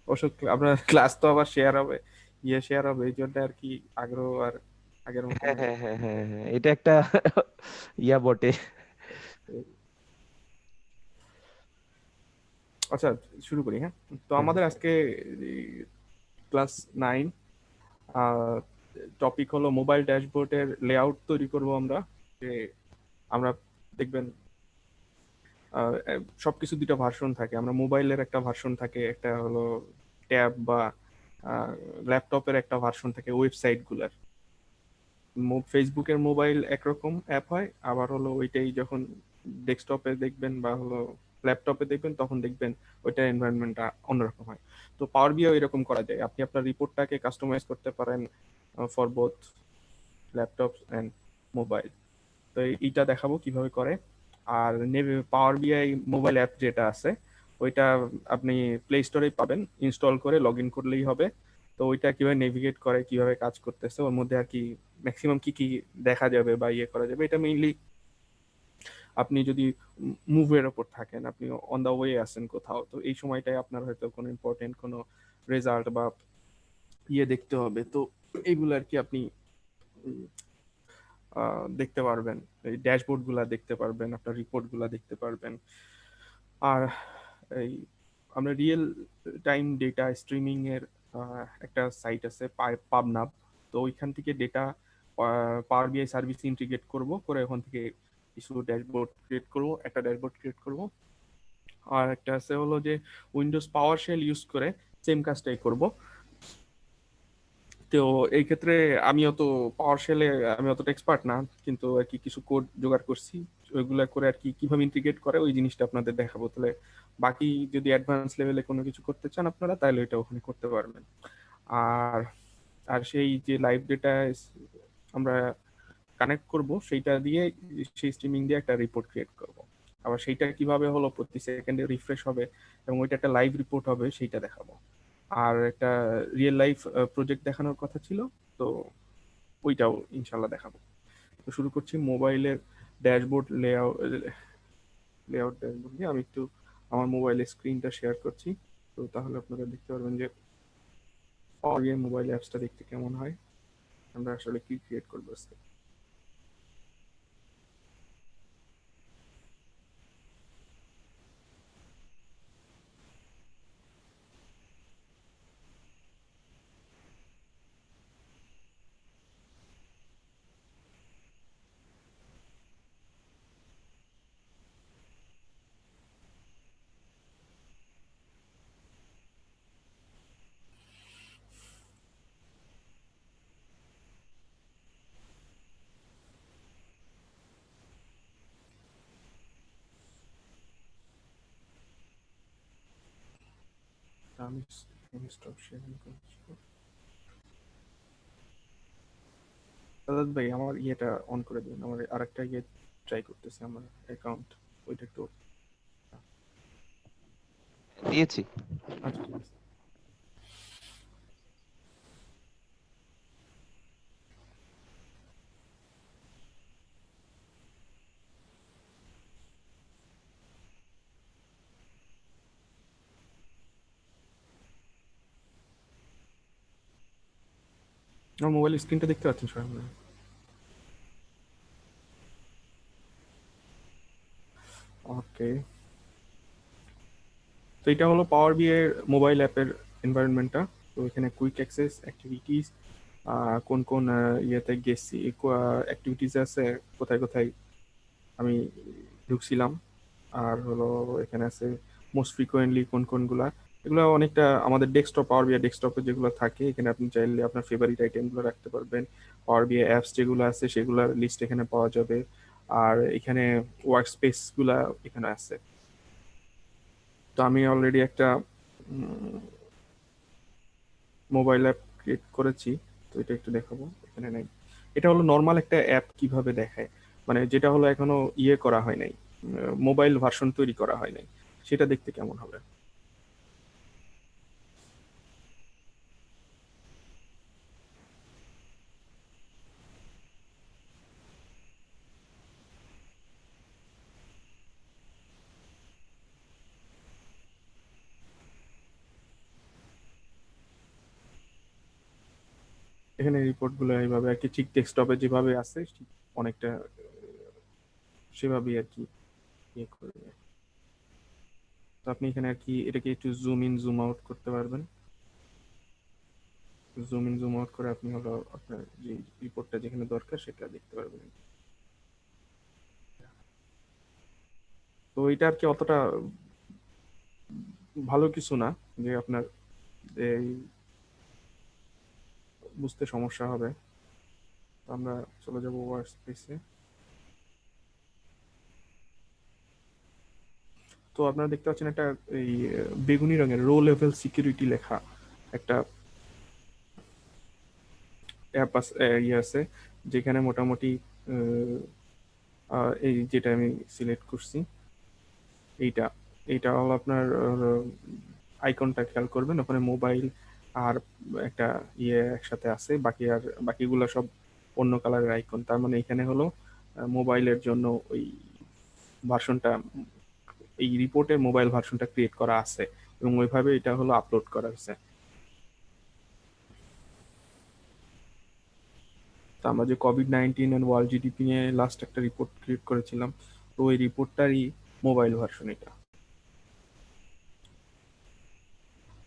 অবশ্য আপনার ক্লাস তো আবার শেয়ার হবে, শেয়ার হবে, এই জন্য আর কি আগ্রহ আর আগের মতো হ্যাঁ নাই। হ্যাঁ হ্যাঁ হ্যাঁ হ্যাঁ, এটা একটা ইয়া বটে। আচ্ছা, শুরু করি। হ্যাঁ, তো হ্যাঁ আমাদের আজকে ক্লাস 9, টপিক হলো মোবাইল ড্যাশবোর্ডের লেআউট তৈরি করব আমরা। যে আমরা দেখবেন সবকিছু দুটো ভার্সন থাকে, আমরা মোবাইলের একটা ভার্সন থাকে, একটা হলো ট্যাব বা ল্যাপটপের একটা ভার্সন থাকে ওয়েবসাইট গুলার। ফেসবুকের মোবাইল একরকম অ্যাপ হয়, আবার হলো ওইটাই যখন ডেস্কটপে দেখবেন বা হলো ল্যাপটপে দেখবেন তখন দেখবেন ওইটার এনভায়রনমেন্টটা অন্যরকম হয়। তো পাওয়ার বিও এরকম করা যায়, আপনি আপনার রিপোর্টটাকে কাস্টমাইজ করতে পারেন for both laptop and mobile. তো এইটা দেখাবো কিভাবে করে। আর পাওয়ার বিআই মোবাইল অ্যাপ যেটা আছে ওইটা আপনি প্লে স্টোরেই পাবেন, ইনস্টল করে লগ ইন করলেই হবে। তো ওইটা কিভাবে নেভিগেট করে, কিভাবে কাজ করতেছে ওর মধ্যে আর কি ম্যাক্সিমাম কি কি দেখা যাবে বা করা যাবে, এটা মেইনলি আপনি যদি মুভের ওপর থাকেন, আপনি অন দা ওয়ে আছেন কোথাও, তো এই সময়টায় আপনার হয়তো কোনো ইম্পর্টেন্ট কোনো রেজাল্ট বা দেখতে হবে, তো এইগুলো আর কি আপনি উম, দেখতে পারবেন। এই ড্যাশবোর্ড গুলা দেখতে পারবেন, আপনার রিপোর্ট গুলা দেখতে পারবেন। আর এই আমরা রিয়েল টাইম ডেটা স্ট্রিমিং এর একটা সাইট আছে পাবনাব। তো ওইখান থেকে ডেটা পাওয়ার বিআই সার্ভিস ইন্টিগ্রেট করব, করে ওখান থেকে কিছু ড্যাশবোর্ড ক্রিয়েট করব, একটা ড্যাশবোর্ড ক্রিয়েট করব। আর একটা আছে হলো যে উইন্ডোজ পাওয়ার শেল ইউজ করে সেম কাজটাই করব। তো এই ক্ষেত্রে আমিও তো পাওয়ার শেলে আমি অতটা এক্সপার্ট না, কিন্তু আর কি কিছু কোড জোগাড় করছি, ওইগুলা করে আর কি কিভাবে ইন্টিগ্রেট করে ওই জিনিসটা আপনাদের দেখাবো। তাহলে বাকি যদি অ্যাডভান্স লেভেলে কোনো কিছু করতে চান আপনারা, তাহলে এটা ওখানে করতে পারবেন। আর আর সেই যে লাইভ ডেটা আমরা কানেক্ট করব সেইটা দিয়ে, সেই স্ট্রিমিং দিয়ে একটা রিপোর্ট ক্রিয়েট করব। আবার সেইটা কিভাবে হলো প্রতি সেকেন্ডে রিফ্রেশ হবে এবং ওইটা একটা লাইভ রিপোর্ট হবে সেইটা দেখাবো। আর একটা রিয়েল লাইফ প্রজেক্ট দেখানোর কথা ছিল, তো ওইটাও ইনশাল্লাহ দেখাবো। তো শুরু করছি মোবাইলের ড্যাশবোর্ড লেআউট ড্যাশবোর্ড দিয়ে। আমি একটু আমার মোবাইলের স্ক্রিনটা শেয়ার করছি, তো তাহলে আপনারা দেখতে পারবেন যে পাওয়ার বিআই মোবাইল অ্যাপসটা দেখতে কেমন হয়, আমরা আসলে কি ক্রিয়েট করবো আজকে। আমি স্টপ শেয়ারিং করছি। সাদাত ভাই আমার ইয়েটা অন করে দিন, আমার আরেকটা ট্রাই করতেছি আমার অ্যাকাউন্ট, ওইটা একটু। দিয়েছি। আচ্ছা, ঠিক আছে। আমার মোবাইল স্ক্রিনটা দেখতে পাচ্ছেন সবাই? ওকে, তো এটা হলো পাওয়ার বি এর মোবাইল অ্যাপের এনভায়রনমেন্টটা। তো এখানে কুইক অ্যাক্সেস অ্যাক্টিভিটিস, কোন কোন ইয়েতে গেছি, অ্যাক্টিভিটিস আছে, কোথায় কোথায় আমি ঢুকছিলাম। আর হলো এখানে আছে মোস্ট ফ্রিকোয়েন্টলি কোন কোনগুলা, এগুলো অনেকটা আমাদের ডেস্কটপ, পাওয়ার বিআই ডেস্কটপে যেগুলো থাকে এখানে আপনি চাইলে আপনার ফেভারিট আইটেমগুলো রাখতে পারবেন। পাওয়ার বিআই অ্যাপস যেগুলো আছে সেগুলোর লিস্ট এখানে পাওয়া যাবে। আর এখানে ওয়ার্ক স্পেসগুলা এখানে আছে। তো আমি অলরেডি একটা মোবাইল অ্যাপ ক্রিয়েট করেছি, তো এটা একটু দেখাবো, এখানে নাই। এটা হলো নর্মাল একটা অ্যাপ কিভাবে দেখায়, মানে যেটা হলো এখনো করা হয় নাই, মোবাইল ভার্সন তৈরি করা হয় নাই, সেটা দেখতে কেমন হবে। এখানে রিপোর্ট গুলো এইভাবে আর কি ঠিক ডেস্কটপে যেভাবে আছে ঠিক অনেকটা সেভাবেই আর কি ইয়ে করবে। তো আপনি এখানে আর কি এটাকে একটু জুম ইন জুম আউট করতে পারবেন। জুম ইন জুম আউট করে আপনি হলো আপনার যে রিপোর্টটা যেখানে দরকার সেটা দেখতে পারবেন। তো এটা আর কি অতটা ভালো কিছু না যে আপনার এই বুঝতে সমস্যা হবে। তো আমরা চলে যাবো ওয়ার্ক স্পেসে। তো আপনারা দেখতে পাচ্ছেন একটা এই বেগুনি রঙের রো লেভেল সিকিউরিটি লেখা একটা অ্যাপ ইয়ে আছে, যেখানে মোটামুটি আহ, এই যেটা আমি সিলেক্ট করছি এইটা, এইটা হলো আপনার আইকনটা খেয়াল করবেন, ওখানে মোবাইল আর একটা ইয়ে একসাথে আছে, বাকি আর বাকিগুলো সব অন্য কালারের আইকন। তার মানে এখানে হলো মোবাইলের জন্য ওই ভার্সনটা, এই রিপোর্টের মোবাইল ভার্সনটা ক্রিয়েট করা আছে এবং ওইভাবে এটা হলো আপলোড করা হয়েছে। তো আমরা যে কোভিড-19 এন্ড ওয়ার্ল্ড জিডিপি নিয়ে লাস্ট একটা রিপোর্ট ক্রিয়েট করেছিলাম, তো ওই রিপোর্টটারই মোবাইল ভার্সন এটা।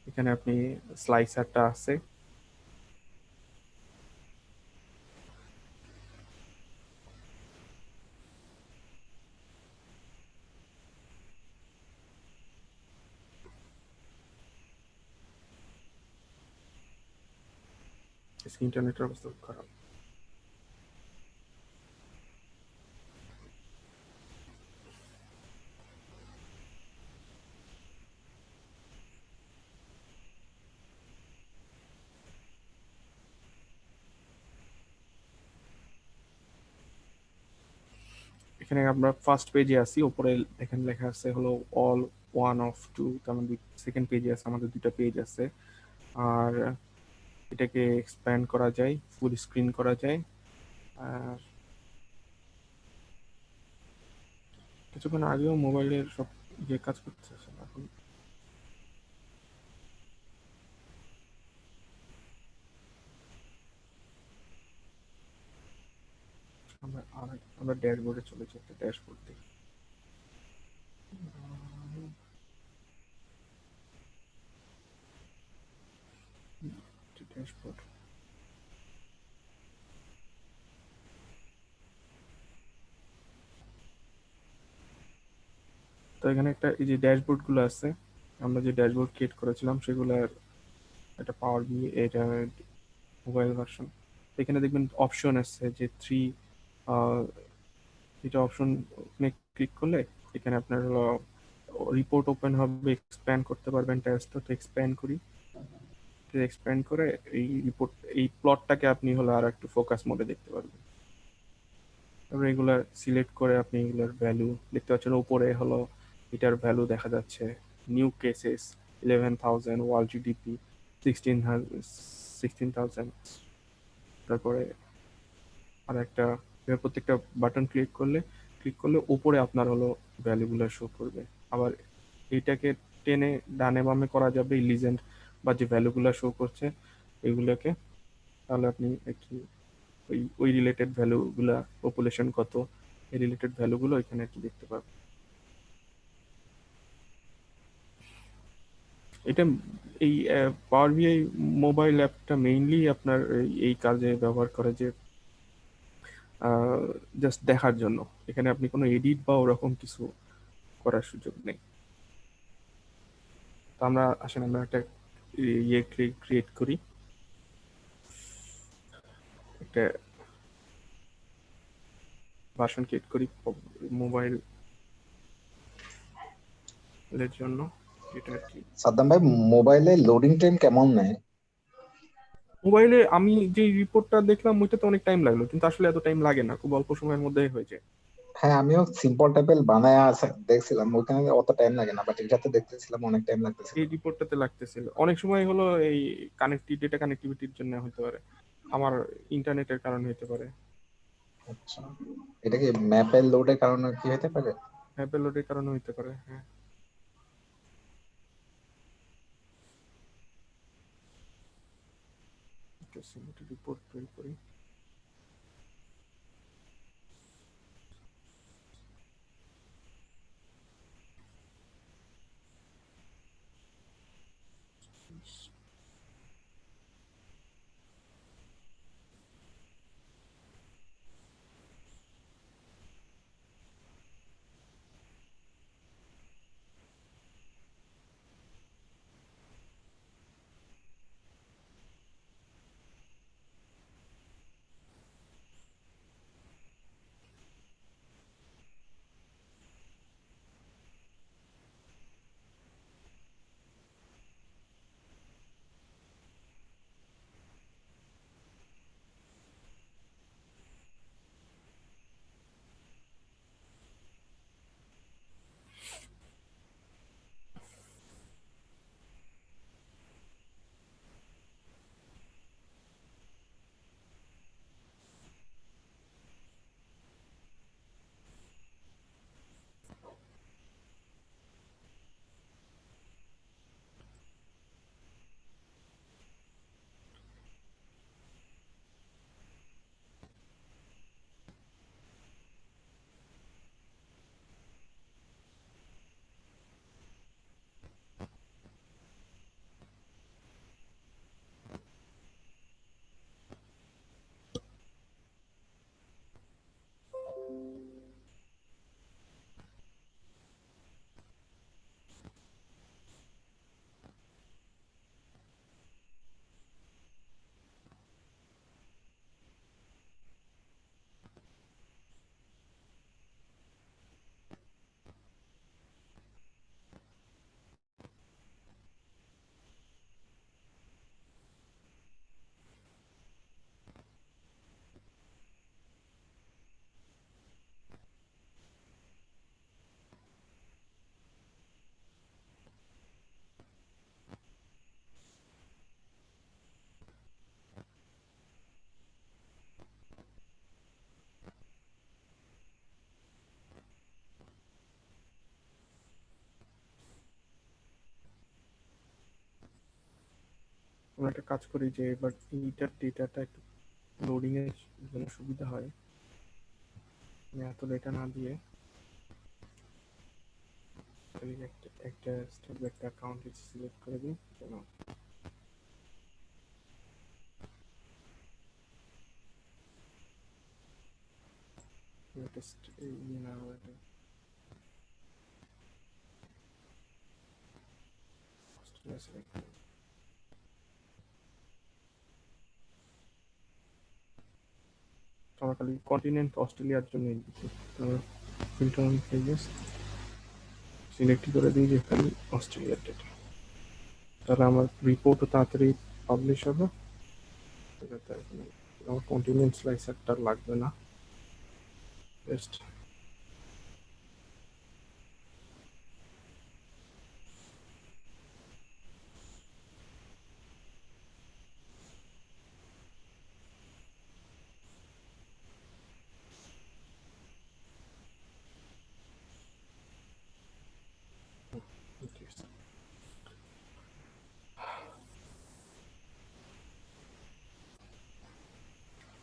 এখানে আপনি স্লাইসারটা আছে, ইন্টারনেটের অবস্থা খুব খারাপ। এখানে আমরা ফার্স্ট পেজে আছি, উপরে দেখেন লেখা আছে হলো অল ওয়ান অফ টু, তার মানে সেকেন্ড পেজে আছে, আমাদের দুইটা পেজ আছে। আর এটাকে এক্সপ্যান্ড করা যায়, ফুল স্ক্রিন করা যায়। আর কিছুক্ষণ আগেও মোবাইলের সব ইয়ে কাজ করতেছে, এখন আমরা ড্যাশবোর্ডে চলে যাই, একটা ড্যাশবোর্ড দেখি। ড্যাশবোর্ড, তো এখানে একটা এই যে ড্যাশবোর্ড গুলো আছে, আমরা যে ড্যাশবোর্ড ক্রিয়েট করেছিলাম সেগুলোর একটা পাওয়ার বি, এটা মোবাইল ভার্সন। এখানে দেখবেন অপশন আছে যে থ্রি, এটা অপশন ক্লিক করলে এখানে আপনার রিপোর্ট ওপেন হবে, এক্সপ্যান্ড করতে পারবেন। টেক্সট তো এক্সপ্যান্ড করি, এক্সপ্যান্ড করে এই রিপোর্ট এই প্লটটাকে আপনি হলো আর একটু ফোকাস মোডে দেখতে পারবেন। তারপরে এগুলা সিলেক্ট করে আপনি এগুলোর ভ্যালু দেখতে পাচ্ছেন, উপরে হলো এটার ভ্যালু দেখা যাচ্ছে, নিউ কেসেস 11,000, ওয়ার্ল্ড জিডিপি 16,000। তারপরে আর একটা, প্রত্যেকটা বাটন ক্লিক করলে উপরে আপনার হলো ভ্যালুগুলো শো করবে। আবার এইটাকে টেনে ডানে বামে করা যাবে, এই লিজেন্ড বা যে ভ্যালুগুলো শো করছে এগুলোকে, তাহলে আপনি একটু ওই রিলেটেড ভ্যালুগুলা, পপুলেশন কত, এই রিলেটেড ভ্যালুগুলো এখানে আর কি দেখতে পাবেন। এটা এই পাওয়ার বিআই মোবাইল অ্যাপটা মেইনলি আপনার এই কাজে ব্যবহার করে যে জাস্ট দেখার জন্য। এখানে আপনি কোনো এডিট বা ওরকম কিছু করার সুযোগ নেই। তো আমরা আসলে আমরা একটা ইয়ে ক্রিয়েট করি, একটা ভার্সন ক্রিয়েট করি মোবাইলের জন্য, যেটা আর কি সাদ্দাম ভাই, মোবাইলে লোডিং টাইম কেমন নেয়? মোবাইলে আমি যে রিপোর্টটা দেখলাম ওইটাতে অনেক টাইম লাগলো, কিন্তু আসলে এত টাইম লাগে না, খুব অল্প সময়ের মধ্যেই হয়ে যায়। হ্যাঁ, আমিও সিম্পল টাইপের বানায় দেখছিলাম, ওখানে অত টাইম লাগে না, বাট এটাতে দেখতেছিলাম অনেক টাইম লাগতেছিল। এই রিপোর্টটাতে লাগতেছিল অনেক সময়, হলো এই ডেটা কানেক্টিভিটির জন্য হতে পারে, আমার ইন্টারনেটের কারণে হতে পারে, আচ্ছা, এটা কি ম্যাপের লোডের কারণে কি হতে পারে? অ্যাপেল লোডের কারণে হতে পারে, হ্যাঁ। করতেছি, একটা রিপোর্ট তৈরি করি। আমরা একটা কাজ করি যে এবার এইটার ডেটাটা একটু লোডিং এর জন্য সুবিধা হয়, আমি এত ডেটা না দিয়ে একটা একটা স্টেট একটা অ্যাকাউন্ট সিলেক্ট করে দিই কেন এটা ইয়ে না হয়, এটা অস্ট্রেলিয়া সিলেক্ট করি। আমরা খালি কন্টিনেন্ট অস্ট্রেলিয়ার জন্য ফিল্টার অন পেজেস সিলেক্ট করে দিই যে খালি অস্ট্রেলিয়ার ডেটা, তাহলে আমার রিপোর্টও তাড়াতাড়ি পাবলিশ হবে। আমার কন্টিনেন্ট স্লাইসারটা লাগবে না, জাস্ট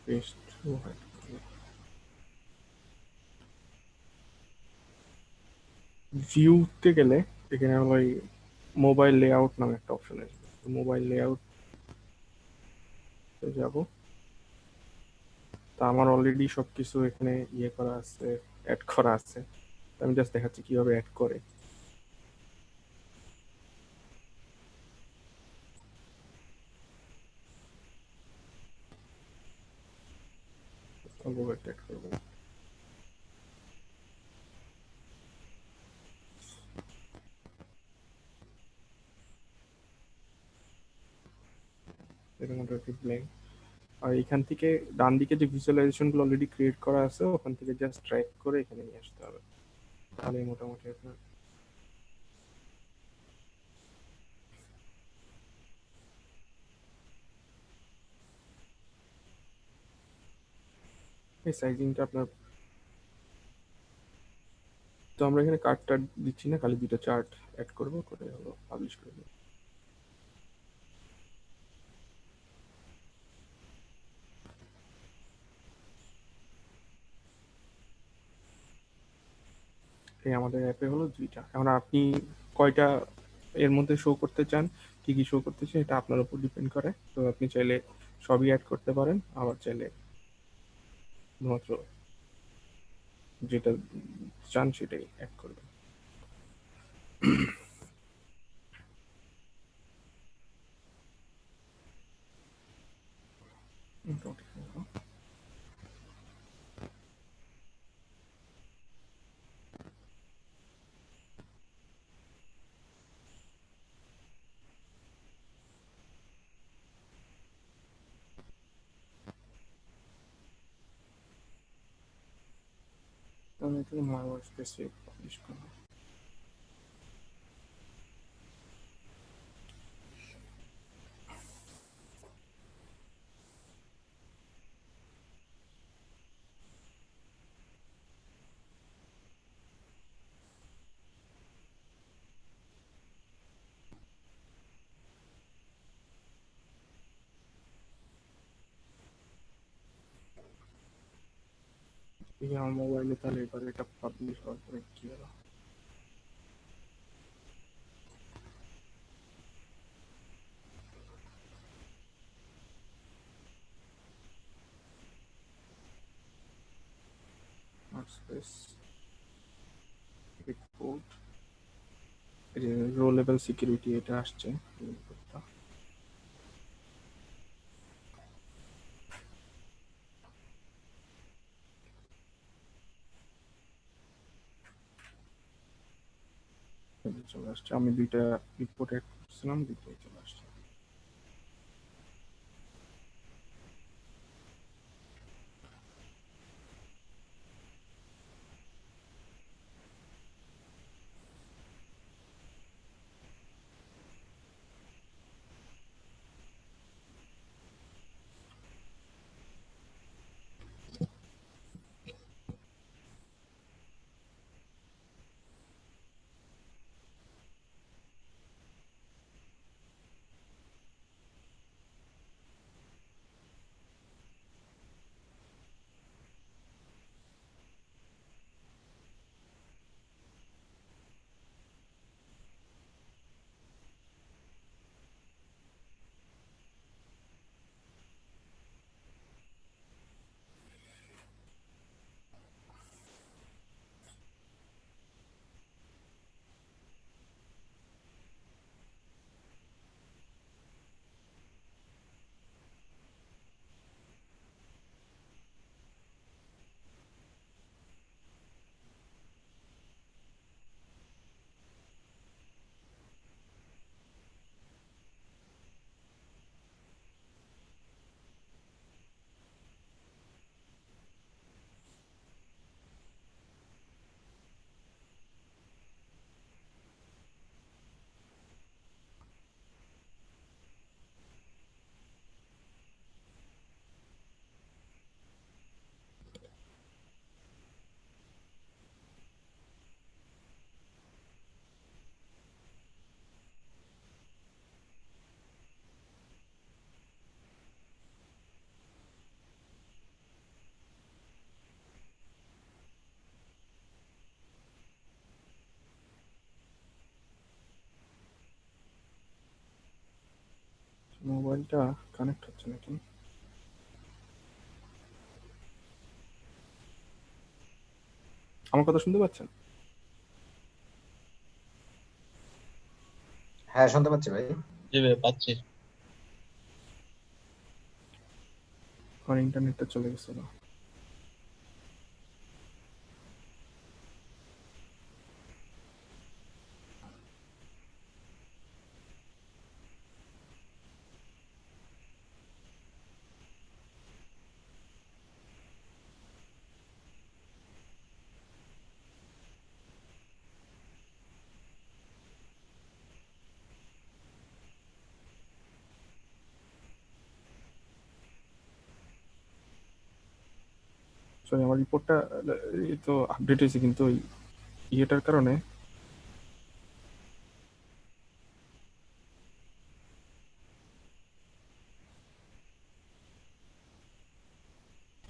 পেস্ট ভিউতে গেলে এখানে ওই মোবাইল লেআউট নামে একটা অপশন আসবে, মোবাইল লেআউট যাব। তা আমার অলরেডি সবকিছু এখানে ইয়ে করা আছে, অ্যাড করা আছে, আমি জাস্ট দেখাচ্ছি কিভাবে অ্যাড করে। অল্প একটা অ্যাড করবো, এর মধ্যে ব্ল্যাঙ্ক। আর এখান থেকে ডান দিকে যে ভিজুয়ালাইজেশন গুলো অলরেডি ক্রিয়েট করা আছে ওখান থেকে জাস্ট ড্র্যাগ করে এখানে নিয়ে আসতে হবে, তাহলে মোটামুটি আপনার এই সাইজিংটা আপনার। তো আমরা এখানে কার্ড টার্ড দিচ্ছি না, খালি দুটো চার্ট অ্যাড করবো, করে হলো পাবলিশ করে দেবো। একটাই আমাদের অ্যাপে হলো 2টা। এখন আপনি কয়টা এর মধ্যে শো করতে চান, কি কি শো করতে চান, এটা আপনার উপর ডিপেন্ড করে। তো আপনি চাইলে সবই অ্যাড করতে পারেন, আবার চাইলে শুধুমাত্র যেটা চান সেটাই অ্যাড করবেন। মোটামুটি হলো। আমি এটা মাই ওয়ার্কস্পেসে পাবলিশ করব। এই আমার মোবাইলে তাহলে এবার এটা পাবলিশ হওয়ার পরে কি হলো? ওয়ার্কস্পেস রিপোর্ট, এই যে রো লেভেল সিকিউরিটি এটা আসছে এই রিপোর্টটা। চলে আসছে, আমি 2টা রিপোর্ট অ্যাড করছিলাম, 2টাই চলে আসছে। মোবাইলটা কানেক্ট হচ্ছে নাকি? আমার কথা শুনতে পাচ্ছেন? হ্যাঁ, শুনতে পাচ্ছি ভাই। জি ভাই, পাচ্ছি। আমার ইন্টারনেটটা চলে গেছিল। সরি, আমার রিপোর্টটা এই তো আপডেট হয়েছে, কিন্তু ওই ইয়েটার কারণে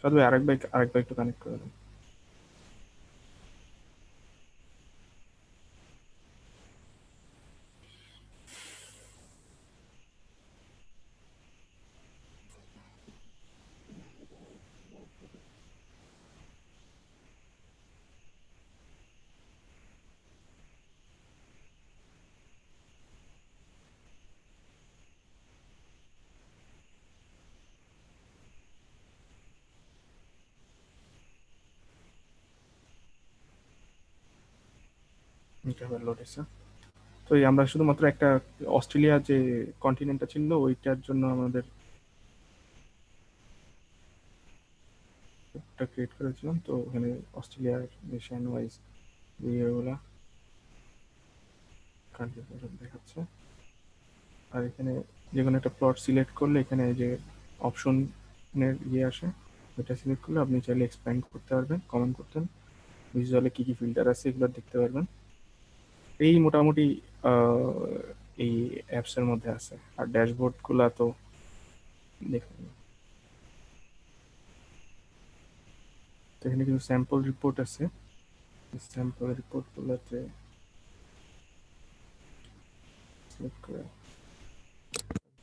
সাথে আরেকবার একটু কানেক্ট করে দেন। এটা আবার লোড হয়েছে। তো এই আমরা শুধুমাত্র একটা অস্ট্রেলিয়া যে কন্টিনেন্টটা ছিল ওইটার জন্য আমাদের একটা ক্রিয়েট করেছিলাম। তো ওখানে অস্ট্রেলিয়ার নেশন ওয়াইজ ইয়েগুলা কান্ট্রি দেখাচ্ছে। আর এখানে যে কোনো একটা প্লট সিলেক্ট করলে এখানে যে অপশনের ইয়ে আসে, ওটা সিলেক্ট করলে আপনি চাইলে এক্সপ্যান্ড করতে পারবেন, কমেন্ট করতেন, ভিজুয়ালে কি কি ফিল্টার আছে এগুলো দেখতে পারবেন। এই মোটামুটি এই অ্যাপসের মধ্যে আছে। আর ড্যাশবোর্ডগুলো তো দেখুন, তো এখানে কিছু স্যাম্পল রিপোর্ট আছে। স্যাম্পল রিপোর্টগুলোতে সিলেক্ট করে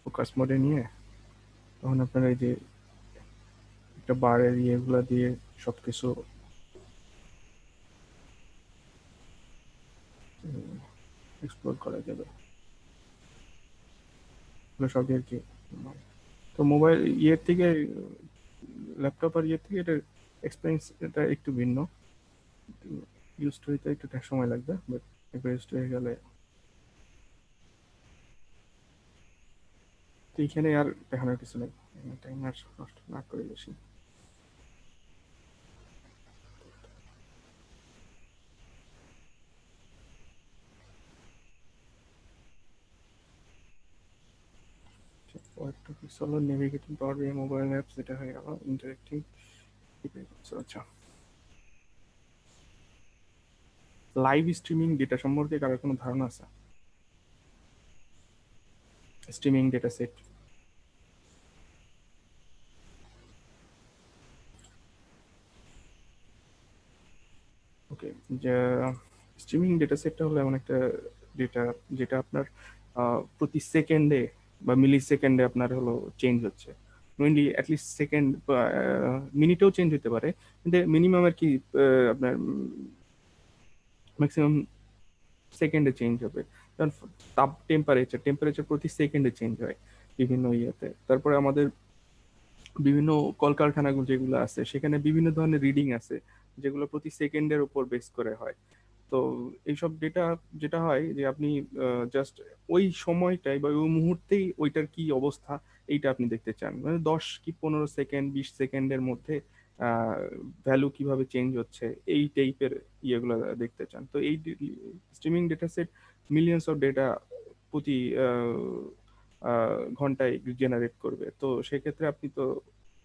ফোকাস মোডে নিয়ে তখন আপনারা এই যে একটা বারের ইয়েগুলো দিয়ে সবকিছু এক্সপ্লোর করা যাবে। এগুলো সবই আর কি। তো মোবাইল ইয়ের থেকে, ল্যাপটপ আর ইয়ের থেকে এটার এক্সপিরিয়েন্স এটা একটু ভিন্ন। ইউজ টু হইতে একটু সময় লাগবে, বাট একবার ইউজ হয়ে গেলে। তো এইখানে আর দেখানোর কিছু নেই, টাইম আর নষ্ট না করে বেশি। হলো নেভিগেটিং পাওয়ার বিআই মোবাইল অ্যাপস, যেটা হয়ে গেল ইন্টারেক্টিং। আচ্ছা, লাইভ স্ট্রিমিং ডেটা সম্পর্কে কারোর কোনো ধারণা আছে? স্ট্রিমিং ডেটা সেট, ওকে। যে স্ট্রিমিং ডেটা সেটটা হলো এমন একটা ডেটা যেটা আপনার প্রতি সেকেন্ডে বা মিলি সেকেন্ডে আপনার হলো চেঞ্জ হচ্ছে। মেইনলি অ্যাটলিস্ট সেকেন্ড বা মিনিটেও চেঞ্জ হতে পারে, কিন্তু মিনিমাম আর কি আপনার ম্যাক্সিমাম সেকেন্ডে চেঞ্জ হবে। কারণ তাপ টেম্পারেচার প্রতি সেকেন্ডে চেঞ্জ হয় বিভিন্ন ইয়েতে। তারপরে আমাদের বিভিন্ন কলকারখানাগুলো যেগুলো আছে সেখানে বিভিন্ন ধরনের রিডিং আছে যেগুলো প্রতি সেকেন্ডের উপর বেস করে হয়। তো এইসব ডেটা যেটা হয় যে আপনি জাস্ট ওই সময়টাই বা ওই মুহূর্তেই ওইটার কি অবস্থা এইটা আপনি দেখতে চান, মানে 10 কি 15 সেকেন্ড 20 সেকেন্ডের মধ্যে ভ্যালু কিভাবে চেঞ্জ হচ্ছে এই টাইপের ইয়েগুলো দেখতে চান। তো এই streaming data set millions of data প্রতি ঘন্টায় জেনারেট করবে। তো সেক্ষেত্রে আপনি তো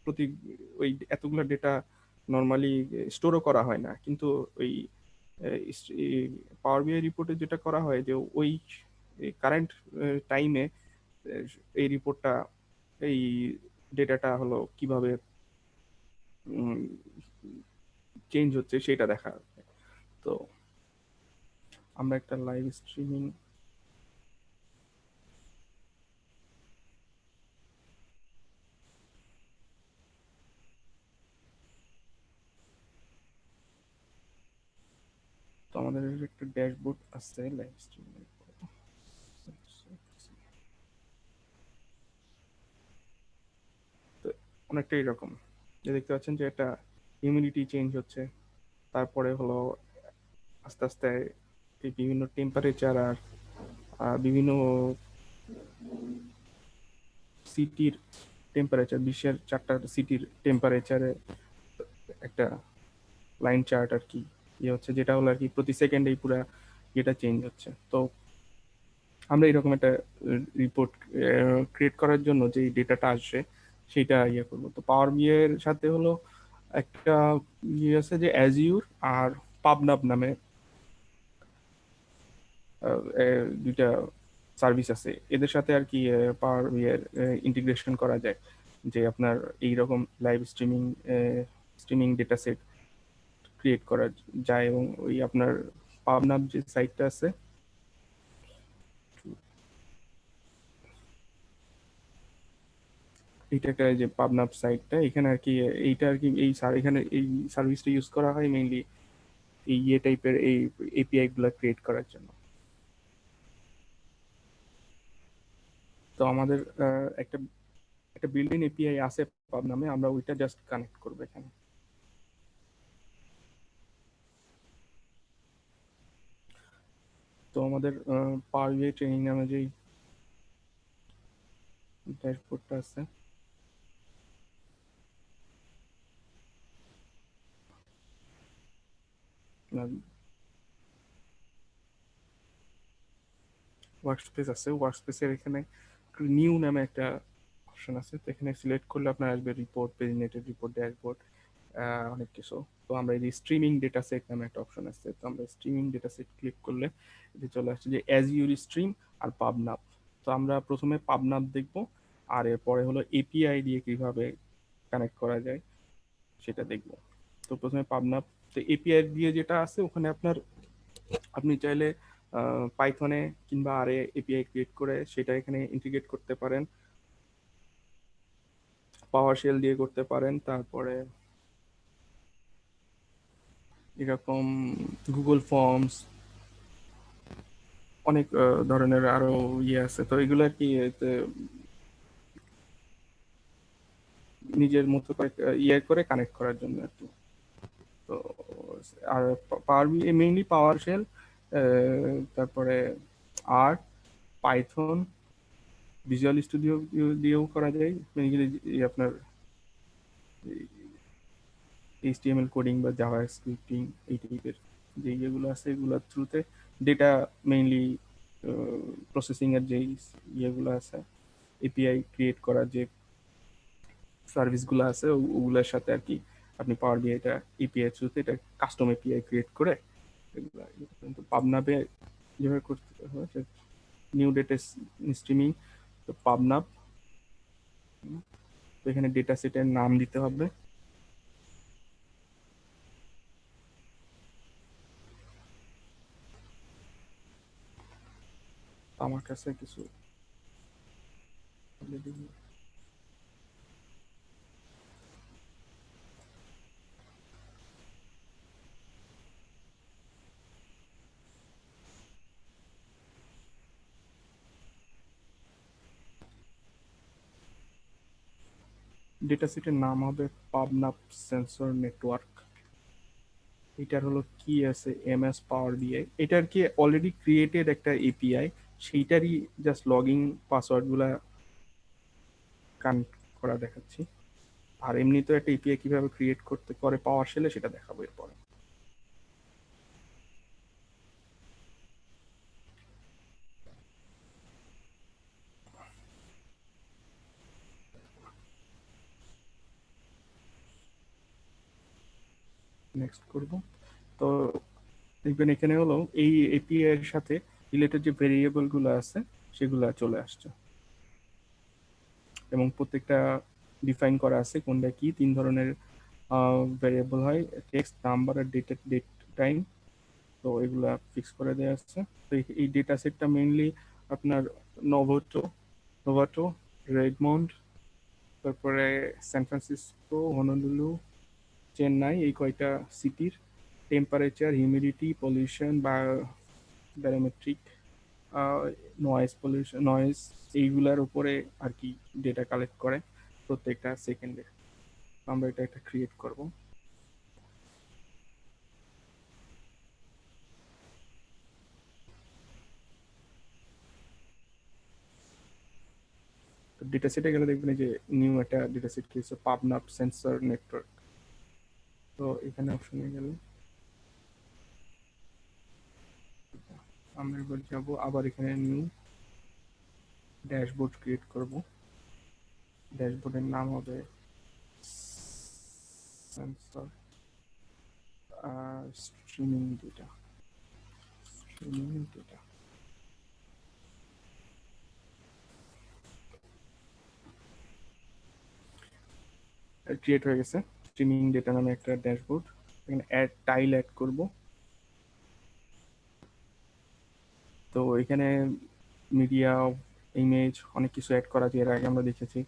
প্রতি ওই এতগুলো ডেটা নর্মালি স্টোরও করা হয় না, কিন্তু ওই পাওয়ার বিআই রিপোর্টে যেটা করা হয় যে ওই কারেন্ট টাইমে এই রিপোর্টটা, এই ডেটাটা হলো কিভাবে চেঞ্জ হচ্ছে সেটা দেখা। তো আমরা একটা লাইভ স্ট্রিমিং তো আমাদের একটা ড্যাশবোর্ড আছে লাইভ স্ট্রিমিং। তো অনেকটা এরকম যে দেখতে পাচ্ছেন যে একটা হিউমিডিটি চেঞ্জ হচ্ছে, তারপরে হলো আস্তে আস্তে এই বিভিন্ন টেম্পারেচার আর বিভিন্ন সিটির টেম্পারেচার, বিশ্বের 4টা সিটির টেম্পারেচারে একটা লাইন চার্ট আর কি ইয়ে হচ্ছে, যেটা হলো আর কি প্রতি সেকেন্ডেই পুরো এটা চেঞ্জ হচ্ছে। তো আমরা এরকম একটা রিপোর্ট ক্রিয়েট করার জন্য যে ডেটাটা আসছে সেটা ইয়ে করবো। তো পাওয়ার বিআই এর সাথে হলো একটা ইয়ে আছে যে অ্যাজিউর আর পাবনাব নামে দুইটা সার্ভিস আছে। এদের সাথে আর কি পাওয়ার বিআই এর ইন্টিগ্রেশন করা যায়, যে আপনার এইরকম live streaming data set create করা যায়। এবং ওই আপনার পাবনাব যে সাইটটা আছে, এইটা একটা যে পাবনাব সাইটটা, এখানে আর কি এইটা আর কি এখানে এই সার্ভিসটা ইউজ করা হয় মেইনলি এই ইয়ে টাইপের এই এপিআই গুলা ক্রিয়েট করার জন্য। তো আমাদের একটা একটা বিল্ট ইন এপিআই আছে পাব নামে, আমরা ওইটা জাস্ট কানেক্ট করবো এখানে। আমাদের পাওয়ার বিআই ট্রেনিং নামে যেই ড্যাশবোর্ডটা আছে, ওয়ার্কস্পেস আছে, ওয়ার্কস্পেসের এখানে নিউ নামে একটা অপশন আছে, তো এখানে সিলেক্ট করলে আপনার আসবে রিপোর্ট, পেজিনেটেড রিপোর্ট, ড্যাশবোর্ড, অনেক কিছু। তো আমরা এই যে স্ট্রিমিং ডেটা সেট নামে একটা অপশন আছে, তো আমরা স্ট্রিমিং ডেটা সেট ক্লিক করলে এতে চলে আসছে যে অ্যাজ ইউর স্ট্রিম আর পাবনাপ। তো আমরা প্রথমে পাবনাপ দেখব, আর এরপরে হলো এপিআই দিয়ে কিভাবে কানেক্ট করা যায় সেটা দেখব। তো প্রথমে পাবনাপ, তো এপিআই দিয়ে যেটা আছে ওখানে আপনি চাইলে পাইথনে কিংবা আরে এপিআই ক্রিয়েট করে সেটা এখানে ইন্টিগ্রেট করতে পারেন, পাওয়ার শেল দিয়ে করতে পারেন, তারপরে এরকম গুগল ফর্মস, অনেক ধরনের আরো ইয়ে আছে। তো এগুলো আর কি নিজের মতো করে ইয়ে করে কানেক্ট করার জন্য আর কি। তো আর পাওয়ার মেইনলি পাওয়ার শেল, তারপরে আর পাইথন, ভিজুয়াল স্টুডিও দিয়েও করা যায়, আপনার এইচটিএমএল কোডিং বা জাভা স্ক্রিপ্টিং এই টাইপের যে ইয়েগুলো আছে এগুলোর থ্রুতে ডেটা মেইনলি প্রসেসিং এর যে ইয়েগুলো আছে, এপিআই ক্রিয়েট করার যে সার্ভিসগুলো আছে ওগুলোর সাথে আর কি আপনি পাওয়ার বিআই এটা এপিআই থ্রুতে এটা কাস্টম এপিআই ক্রিয়েট করে এগুলো। কিন্তু পাবনাপে যেভাবে করতে হয় নিউ ডেটা স্ট্রিমিং, তো পাবনাপ, তো এখানে ডেটা সেটের নাম দিতে হবে। আমার কাছে কিছু ডেটা সেটের নাম হবে পাবনাপ সেন্সর নেটওয়ার্ক। এটার হলো কি আছে এমএস পাওয়ার বিআই, এটার কি অলরেডি ক্রিয়েটেড একটা এপিআই, সেইটারই জাস্ট লগইন পাসওয়ার্ড গুলা কানেক্ট করা দেখাচ্ছি। আর এমনি তো একটা এপিআই কিভাবে ক্রিয়েট করতে করে পাওয়ার শেলে সেটা দেখাবো এরপরে। নেক্সট করব। তো দেখবেন এখানে হলো এই এপিআই এর সাথে রিলেটেড যে ভেরিয়েবল গুলো আছে সেগুলো চলে আসছে, এবং প্রত্যেকটা ডিফাইন করা আছে কোনটা কি। 3 ধরনের ভেরিয়েবল হয়, টেক্সট, নাম্বার আর ডেট টাইম। তো এগুলা ফিক্স করে দেওয়া আছে। তো এই ডেটা সেটটা মেইনলি আপনার নোভোটো, নোভাটো, রেডমন্ড, তারপরে সান ফ্রান্সিসকো, হনলুলু, চেন্নাই, এই কয়টা সিটির টেম্পারেচার, হিউমিডিটি, পলিউশন বা ব্যারোমেট্রিক, নয়েজ পলিউশন, নয়েজ, এইগুলার উপরে আর কি ডেটা কালেক্ট করে প্রত্যেকটা সেকেন্ডে। আমরা এটা একটা ক্রিয়েট করব। তো ডেটা সেটে গেলে দেখবেন যে নিউ একটা ডেটা সেট ক্রিয়েট, পাবনাপ সেন্সর নেটওয়ার্ক। তো এখানে অপশনে গেলে আমরা এবার যাব, আবার এখানে নিউ ড্যাশবোর্ড ক্রিয়েট করব। ড্যাশবোর্ডের নাম হবে sensor streaming data, streaming data. Create হয়ে গেছে স্ট্রিমিং ডেটা নামে একটা ড্যাশবোর্ড। এখানে অ্যাড টাইল অ্যাড করব। তো এখানে মিডিয়া, ইমেজ, অনেক কিছু অ্যাড করা যায়, এর আগে আমরা দেখেছি।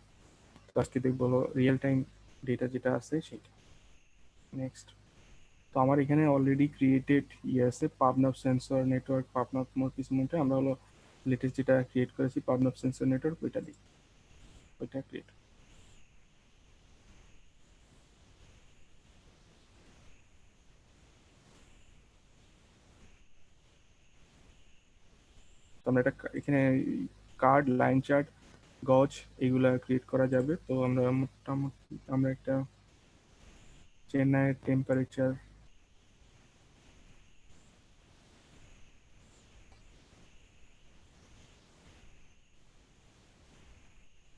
তো আজকে দেখবো হলো রিয়েল টাইম ডেটা যেটা আছে সেটা। নেক্সট। তো আমার এখানে অলরেডি ক্রিয়েটেড ইয়ে আছে পাবনাপ সেন্সর নেটওয়ার্ক, পাবনাপ মোরপিসমুন্টে আমরা হলো লেটেস্ট যেটা ক্রিয়েট করেছি পাবনাপ সেন্সর নেটওয়ার্ক, ওইটা দিই, ওইটা ক্রিয়েট। আমরা এটা এখানে কার্ড, লাইন চার্ট, গজ এগুলা ক্রিয়েট করা যাবে। তো আমরা মোটামুটি আমরা একটা চেন্নাইয়ের টেম্পারেচার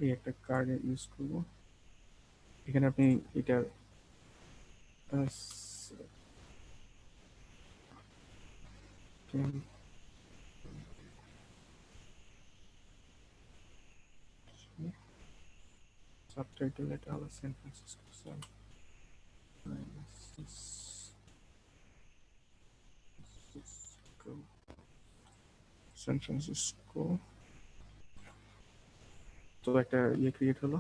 এই একটা কার্ড ইউজ করবো। এখানে আপনি এটা সাবটাইটেল এটা হলো সান ফ্রান্সিসকো, সান ফ্রান্সিসকো। তো একটা ইয়ে ক্রিয়েট হলো।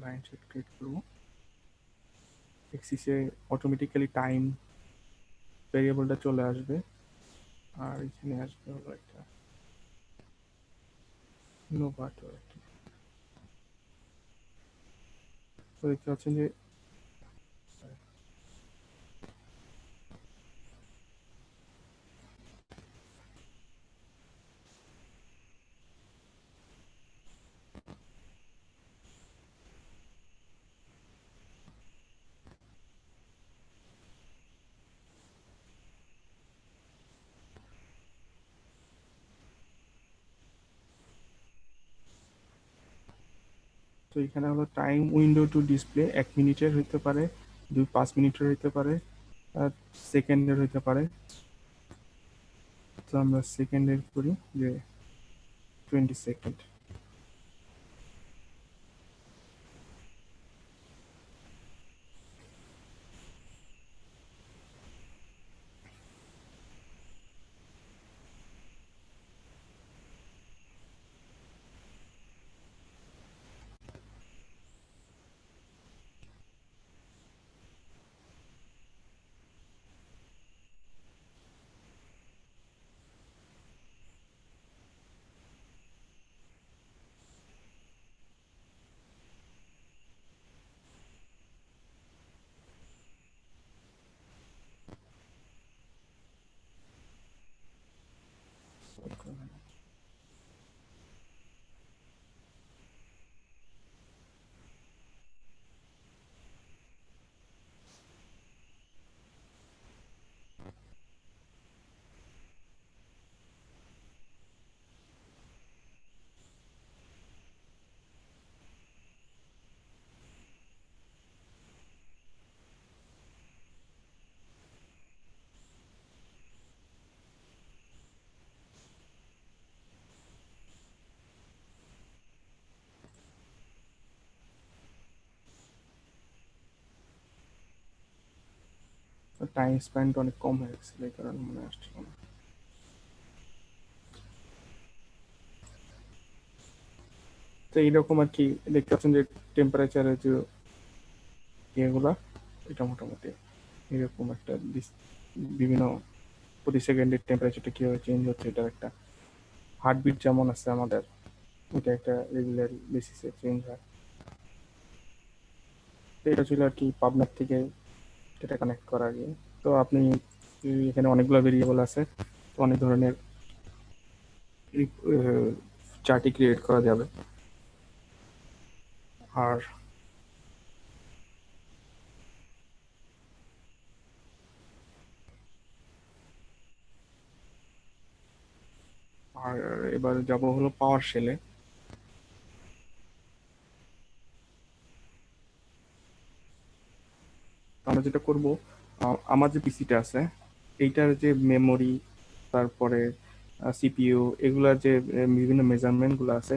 লাইন চার্ট ক্রিয়েট করবো। এক্সিসে অটোমেটিক্যালি টাইম ভেরিয়েবলটা চলে আসবে, আর এখানে আসবে হলো একটা নোভাটো। তো দেখতে পাচ্ছেন যে তো এখানে হলো টাইম উইন্ডো টু ডিসপ্লে 1 মিনিটের হইতে পারে, 5 মিনিটের হইতে পারে, আর সেকেন্ডের হইতে পারে। তো আমরা সেকেন্ডের করি যে 20 সেকেন্ড। টাইম স্পেন্ড অনেক কম হয়ে গেছিল, এই কারণে মনে আসছিল না। তো এইরকম আর কি দেখতে পাচ্ছেন যে টেম্পারেচারের যে ইয়েগুলা, এটা মোটামুটি এরকম একটা বিভিন্ন প্রতি সেকেন্ডের টেম্পারেচারটা কিভাবে চেঞ্জ হচ্ছে, এটার একটা হার্টবিট যেমন আছে আমাদের, এটা একটা রেগুলার বেসিসে চেঞ্জ হয়। তো এটা ছিল আর কি পাবনার থেকে এটা কানেক্ট করা গিয়ে। তো আপনি এখানে অনেকগুলো ভেরিয়েবল আছে, তো অনেক ধরনের চার্টই ক্রিয়েট করা যাবে। আর আর এবার যাব হলো পাওয়ার শেলে। আমরা যেটা করব, আমার যে পিসিটা আছে এইটার যে মেমোরি, তারপরে সিপিইউ, এগুলার যে বিভিন্ন মেজারমেন্ট গুলো আছে,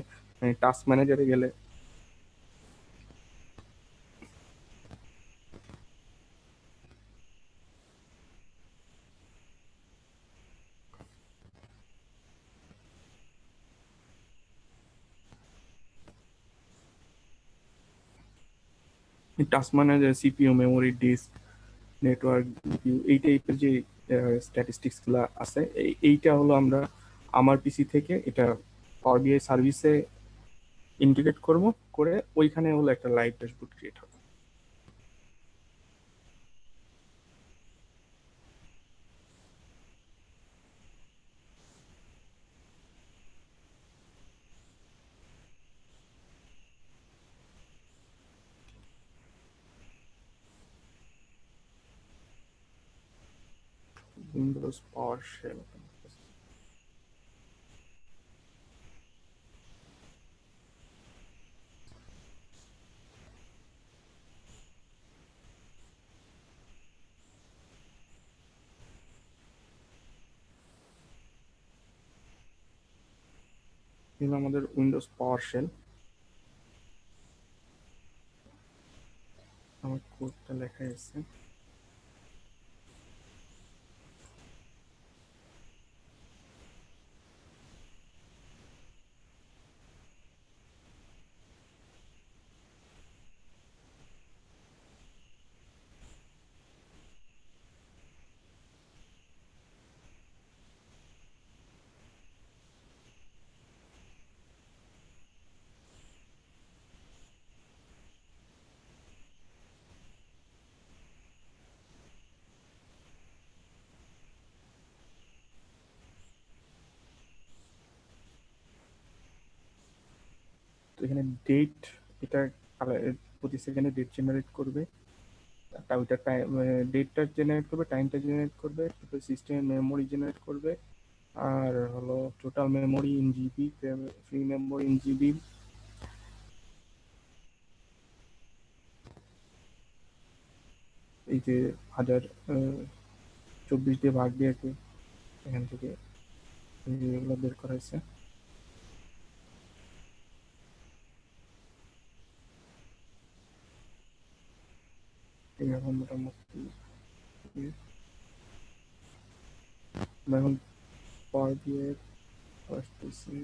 টাস্ক ম্যানেজারে গেলে task manager, CPU, memory, disk, network, GPU, এই টাইপের যে স্ট্যাটিস্টিক্স গুলা আছে, এইটা হলো আমরা আমার পিসি থেকে এটা পাওয়ার বিআই সার্ভিসে ইন্টিগ্রেট করব, করে ওইখানে হলো একটা লাইভ ড্যাশবোর্ড ক্রিয়েট হবে। উইন্ডোজ পাওয়ার শেল আমাদের উইন্ডোজ পাওয়ার শেল। আমার কোডটা লেখা আছে। তো এখানে ডেট, এটা প্রতি সেকেন্ডে ডেট জেনারেট করবে, ওইটা ডেটটা জেনারেট করবে, টাইমটা জেনারেট করবে, সিস্টেম মেমোরি জেনারেট করবে, আর হলো total memory in GB, free memory in GB, এই যে 1024 দিয়ে ভাগ দিয়ে আর কি, এখান থেকে এগুলো বের করা হয়েছে। এখন মোটামুটি এখন পাওয়ার দিয়ে আসতেছি।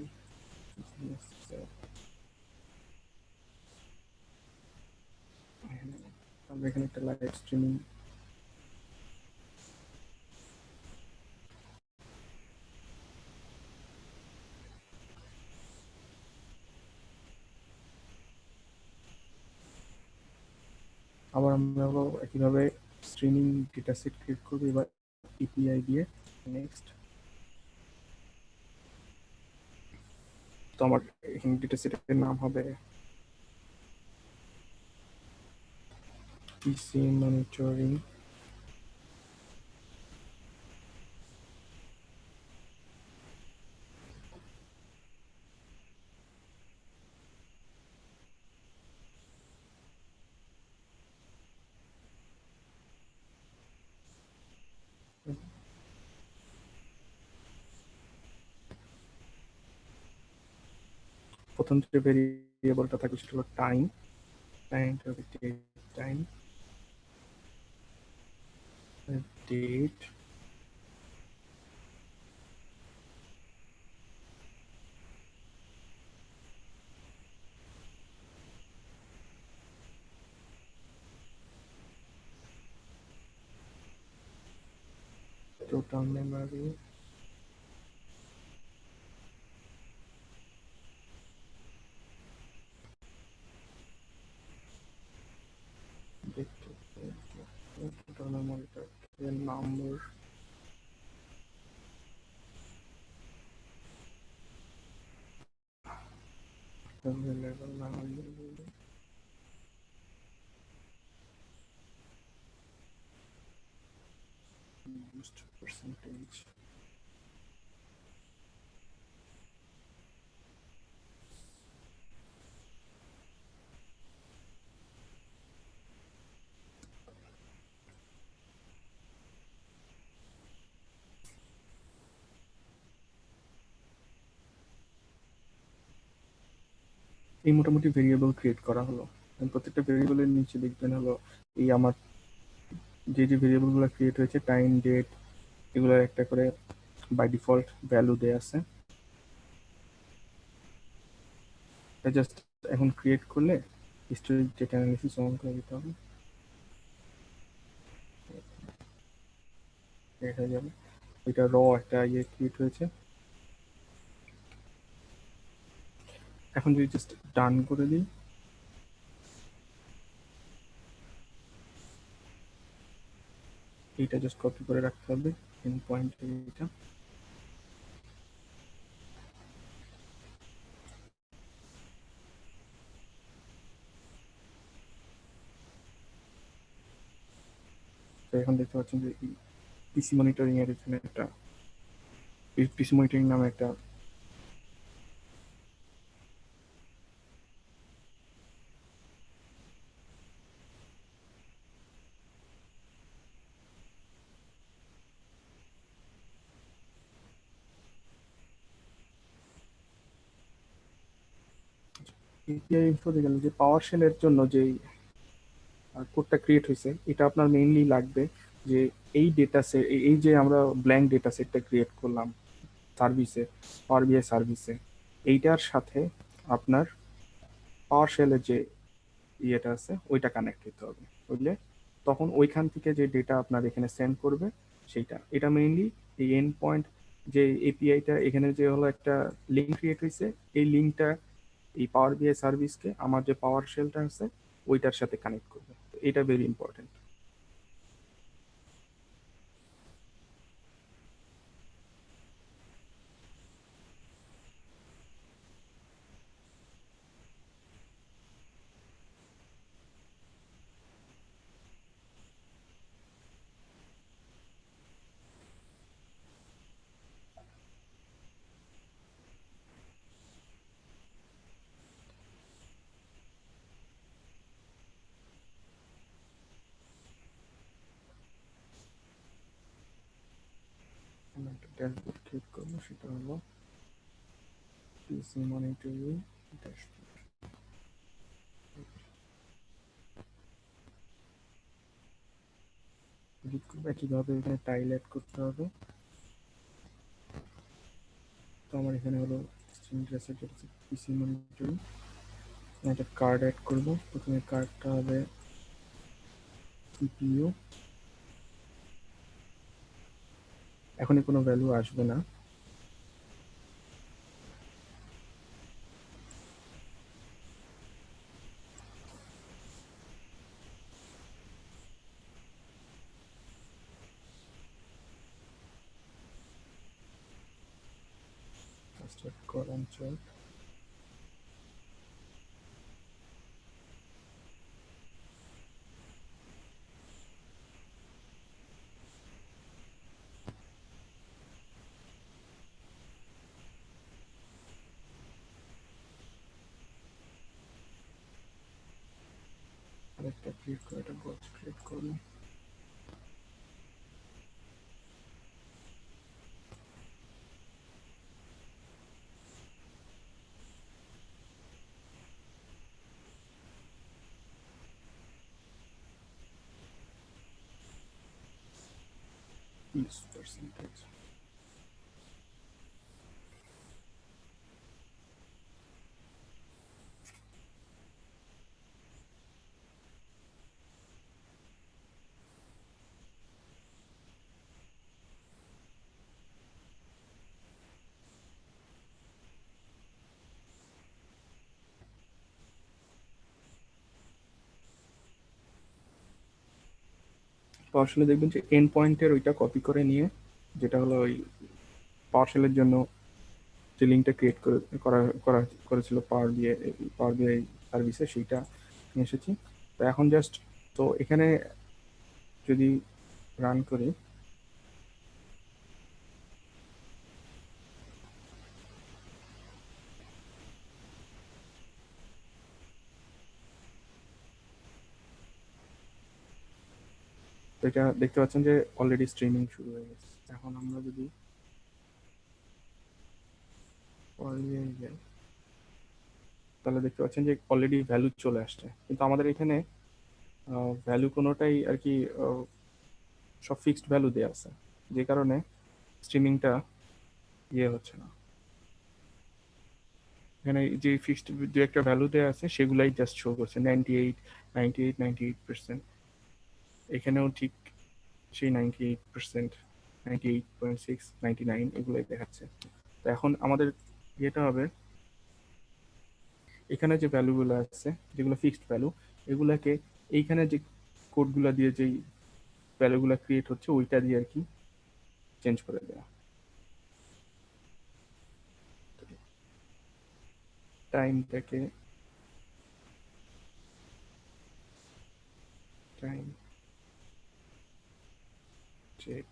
আমরা এখানে একটা লাইভ স্ট্রিমিং আবার আমরা হলো একইভাবে স্ট্রিমিং ডেটা সেট ক্রিয়েট করবো এবার এপিআই দিয়ে। নেক্সট, তো আমার এখানে ডেটা সেটের নাম হবে পিসি মনিটরিং প্রথম যে ভেরিয়েবলটা থাকবে সেটা হলো টাইম, টাইমটা হবে time, date, total memory, total মেমোরিটা নম্বর, লেভেল না পার্সেন্টেজ, এই মোটামুটি ভেরিয়েবল ক্রিয়েট করা হলো। প্রত্যেকটা ভেরিয়েবলের নিচে দেখবেন হলো এই আমার যে যে ভেরিয়েবল গুলো ক্রিয়েট হয়েছে, টাইম, ডেট, এগুলোর একটা করে বাই ডিফল্ট ভ্যালু দেয়া আছে। জাস্ট এখন ক্রিয়েট করলে হিস্টোরিক ডেটা অ্যানালিসিস অন করে দিতে হবে, ক্রিয়েট হয়ে যাবে। এটা র একটা ইয়ে ক্রিয়েট হয়েছে। এখন যদি জাস্ট ডান করে দিই, এইটা জাস্ট কপি করে রাখতে হবে এন্ড পয়েন্ট এইটা। তো এখন দেখতে পাচ্ছেন যে পিসি মনিটরিং এর এখানে একটা পিসি মনিটরিং নামে একটা এপিআই ইনফো গেল যে পাওয়ার শেলের জন্য যে কোডটা ক্রিয়েট হয়েছে, এটা আপনার মেইনলি লাগবে যে এই ডেটা সেট, এই যে আমরা ব্ল্যাঙ্ক ডেটা সেটটা ক্রিয়েট করলাম সার্ভিসে, পাওয়ার বিআই সার্ভিসে, এইটার সাথে আপনার পাওয়ার শেলের যে ইয়েটা আছে ওইটা কানেক্ট হতে হবে, বুঝলে? তখন ওইখান থেকে যে ডেটা আপনার এখানে সেন্ড করবে সেইটা, এটা মেইনলি এই এন্ড পয়েন্ট যে এপিআইটা এখানে যে হলো একটা লিঙ্ক ক্রিয়েট হয়েছে, এই লিঙ্কটা এই পাওয়ার বিআই সার্ভিসকে আমার যে পাওয়ার শেলটা আছে ওইটার সাথে কানেক্ট করবে। এটা ভেরি ইম্পর্টেন্ট। আমি একটা ড্যাশবোর্ড ক্রিয়েট করবো, সেটা হলো পিসি মনিটরিং ড্যাশবোর্ড। এডিট করবো, একইভাবে এখানে টাইল অ্যাড করতে হবে। তো আমার এখানে হলো ইন্টারেস্টেড যেটা হচ্ছে পিসি মনিটরিং, একটা কার্ড অ্যাড করবো। প্রথমে কার্ডটা হবে সিপিইউ, এখনই কোনো ভ্যালু আসবে না, কলাম চার্ট। আরেকটা ক্লিক করে একটা বক্স ক্রিয়েট করবো। Yes, percentage. তো আসলে দেখবেন যে এন্ড পয়েন্টের ওইটা কপি করে নিয়ে, যেটা হলো ওই পাওয়ার শেলের জন্য যে লিঙ্কটা ক্রিয়েট করেছিল পাওয়ার বিআই সার্ভিসে, সেইটা নিয়ে এসেছি। তো এখন জাস্ট, তো এখানে যদি রান করি, তো এটা দেখতে পাচ্ছেন যে অলরেডি স্ট্রিমিং শুরু হয়ে গেছে। এখন আমরা যদি যাই, তাহলে দেখতে পাচ্ছেন যে অলরেডি ভ্যালু চলে আসছে, কিন্তু আমাদের এখানে ভ্যালু কোনোটাই আর কি সব ফিক্সড ভ্যালু দেওয়া আছে, যে কারণে স্ট্রিমিংটা ইয়ে হচ্ছে না। এখানে যে ফিক্সড দু একটা ভ্যালু দেওয়া আছে সেগুলাই জাস্ট শো করছে 98, এখানেও ঠিক সেই 98%, 98.6, 99 এগুলোই দেখাচ্ছে। তো এখন আমাদের ইয়েটা হবে এখানে যে ভ্যালুগুলো আছে যেগুলো ফিক্সড ভ্যালু, এগুলাকে এইখানে যে কোডগুলো দিয়ে যেই ভ্যালুগুলো ক্রিয়েট হচ্ছে ওইটা দিয়ে আর কি চেঞ্জ করে দেওয়া। টাইমটাকে টাইম চেক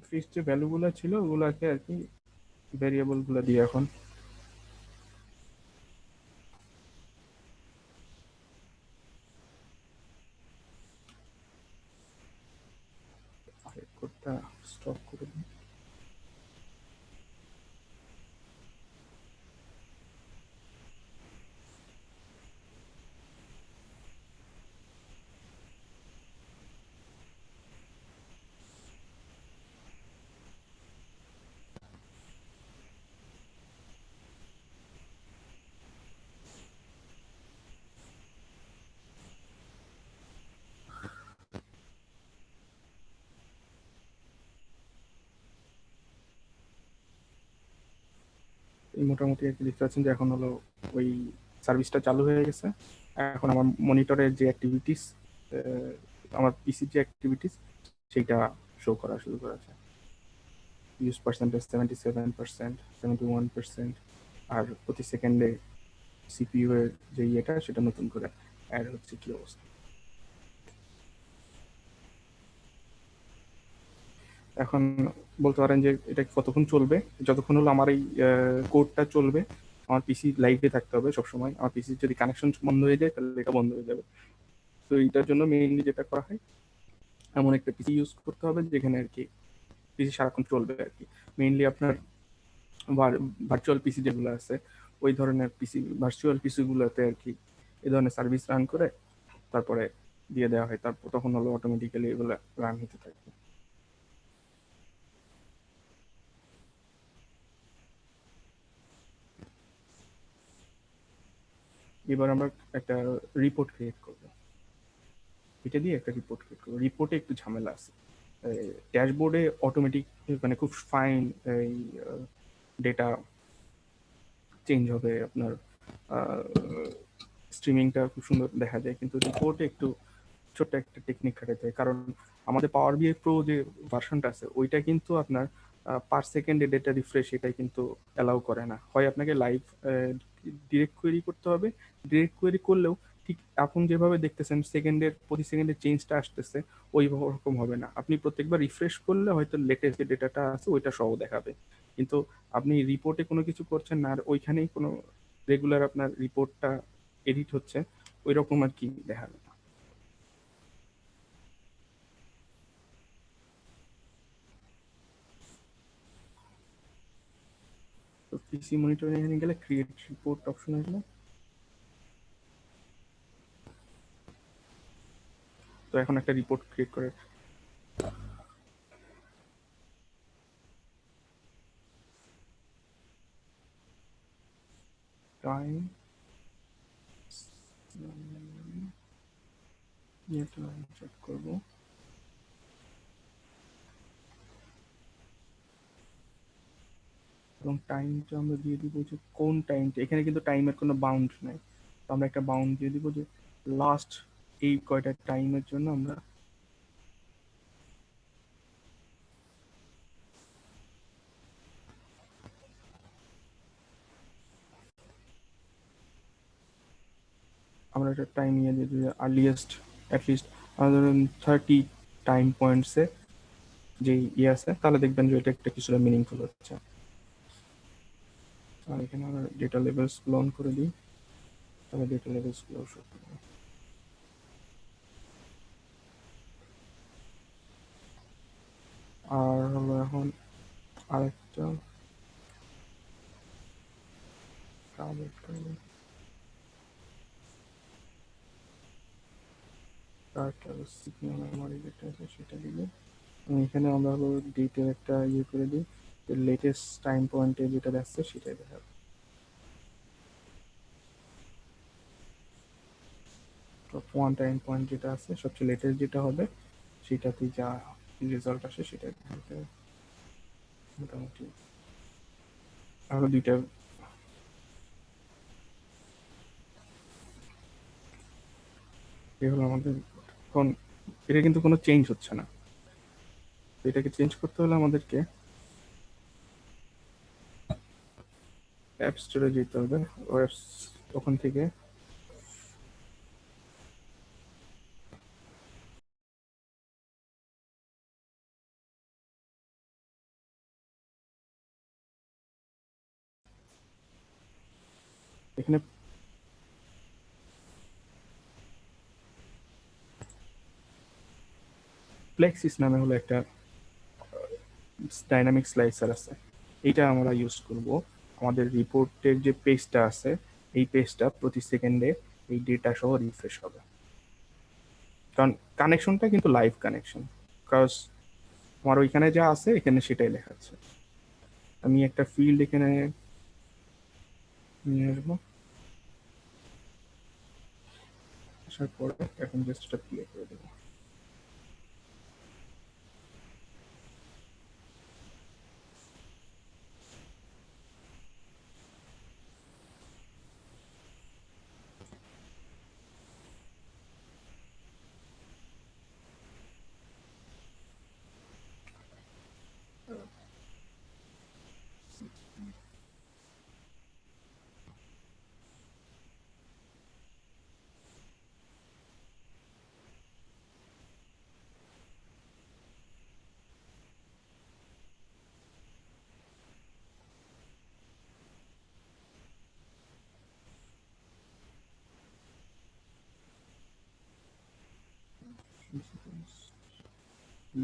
ফিক্সড যে ভ্যালুগুলো ছিল ওগুলাকে আর কি ভেরিয়েবল গুলো দিয়ে এখন কোডটা স্টপ করে দিই। এই মোটামুটি আর কি দেখতে পাচ্ছেন যে এখন হলো ওই সার্ভিসটা চালু হয়ে গেছে। এখন আমার মনিটরের যে অ্যাক্টিভিটিস, আমার পিসির যে অ্যাক্টিভিটিস সেইটা শো করা শুরু করেছে। ইউজ পার্সেন্টেজ 77%, 71%, আর প্রতি সেকেন্ডে সিপিইউ এর যে ইয়েটা সেটা নতুন করে অ্যাড হচ্ছে। কি অবস্থা! এখন বলতে পারেন যে এটা কতক্ষণ চলবে, যতক্ষণ হলো আমার এই কোডটা চলবে আমার পিসি লাইভে থাকতে হবে সবসময়। আমার পিসির যদি কানেকশন বন্ধ হয়ে যায় তাহলে এটা বন্ধ হয়ে যাবে। তো এইটার জন্য মেইনলি যেটা করা হয়, এমন একটা পিসি ইউজ করতে হবে যেখানে আর কি পিসি সারাক্ষণ চলবে আর কি। মেইনলি আপনার ভার্চুয়াল পিসি যেগুলো আছে ওই ধরনের পিসি, ভার্চুয়াল পিসি গুলোতে আর কি এই ধরনের সার্ভিস রান করে তারপরে দিয়ে দেওয়া হয়, তারপর তখন হলো অটোমেটিক্যালি এগুলো রান হতে থাকে। এবার আমরা একটা রিপোর্ট ক্রিয়েট করবো। এটা দিয়ে একটা রিপোর্ট ক্রিয়েট করবো। রিপোর্টে একটু ঝামেলা আছে। ড্যাশবোর্ডে অটোমেটিক মানে খুব ফাইন এই ডেটা চেঞ্জ হবে, আপনার স্ট্রিমিংটা খুব সুন্দর দেখা যায়, কিন্তু রিপোর্টে একটু ছোট্ট একটা টেকনিক খাটাতে হয়। কারণ আমাদের পাওয়ার বিআই প্রো যে ভার্সনটা আছে ওইটা কিন্তু আপনার পার সেকেন্ডে ডেটা রিফ্রেশ এটাই কিন্তু অ্যালাউ করে না। হয় আপনাকে লাইভ ডিরেক্ট কোয়েরি করতে হবে, ডিরেক্ট কোয়েরি করলেও ঠিক এখন যেভাবে দেখতেছেন সেকেন্ডের প্রতি সেকেন্ডে চেঞ্জটা আসতেছে ওই রকম হবে না। আপনি প্রত্যেকবার রিফ্রেশ করলে হয়তো লেটেস্ট যে ডেটাটা আছে ওইটা সহ দেখাবে, কিন্তু আপনি রিপোর্টে কোনো কিছু করছেন না আর ওইখানেই কোনো রেগুলার আপনার রিপোর্টটা এডিট হচ্ছে ওই রকম আর কি দেখাবে না। তো পিসি মনিটরিং এখানে গেলে ক্রিয়েট রিপোর্ট অপশন আসবে। তো এখন একটা রিপোর্ট ক্রিয়েট করে টাইম চেক করব। এবং টাইমটা আমরা দিয়ে দিব যে কোন টাইমটা, এখানে কিন্তু টাইমের কোনো বাউন্ড নাই। তো আমরা একটা বাউন্ড দিয়ে দিব যে লাস্ট এই কয়টা টাইমের জন্য আমরা আমরা একটা টাইম নিয়ে দিয়ে দিই আর্লিয়েস্ট অ্যাটলিস্ট ধরুন 30 টাইম পয়েন্টসে যে ইয়ে আছে, তাহলে দেখবেন যে এটা একটা কিছুটা মিনিংফুল হচ্ছে। আর এখানে আমরা ডেটা লেভেলস গুলো অন করে দিই, তাহলে ডেটা লেভেলস গুলো শো করবে। আর হলো এখন আরেকটা ওয়েট করবেন, কার্ডটা সিগন্যাল মেমোরি যেটা আছে সেটা দিলে এখানে আমরা হলো ডেটের একটা ইয়ে করে দিই, লেটেস্ট টাইম পয়েন্টে যেটা আসছে সেটাই দেখাবে। টপ ওয়ান টাইম পয়েন্ট যেটা আছে সবচেয়ে লেটেস্ট যেটা হবে সেটাতে যা রেজাল্ট আসে সেটাই দেখাবে মোটামুটি। আরো দুইটা এ হলো আমাদের এখন, এটা কিন্তু কোনো চেঞ্জ হচ্ছে না, তো এটাকে চেঞ্জ করতে হলে আমাদেরকে অ্যাপ স্টোরে যেতে হবে, ওয়েবস ওখান থেকে এখানে ফ্লেক্সিস নামে হলো একটা ডাইনামিক স্লাইসার আছে, এইটা আমরা ইউজ করব। আমাদের রিপোর্টের যে পেজটা আছে এই পেজটা প্রতি সেকেন্ডে এই ডেটা সহ রিফ্রেশ হবে, কারণ কানেকশনটা কিন্তু লাইভ কানেকশন, কারণ আমার ওইখানে যা আছে এখানে সেটাই লেখা আছে। আমি একটা ফিল্ড এখানে নিয়ে আসবো, আসার পরে এখন জাস্ট এটা প্লে করে দেবো।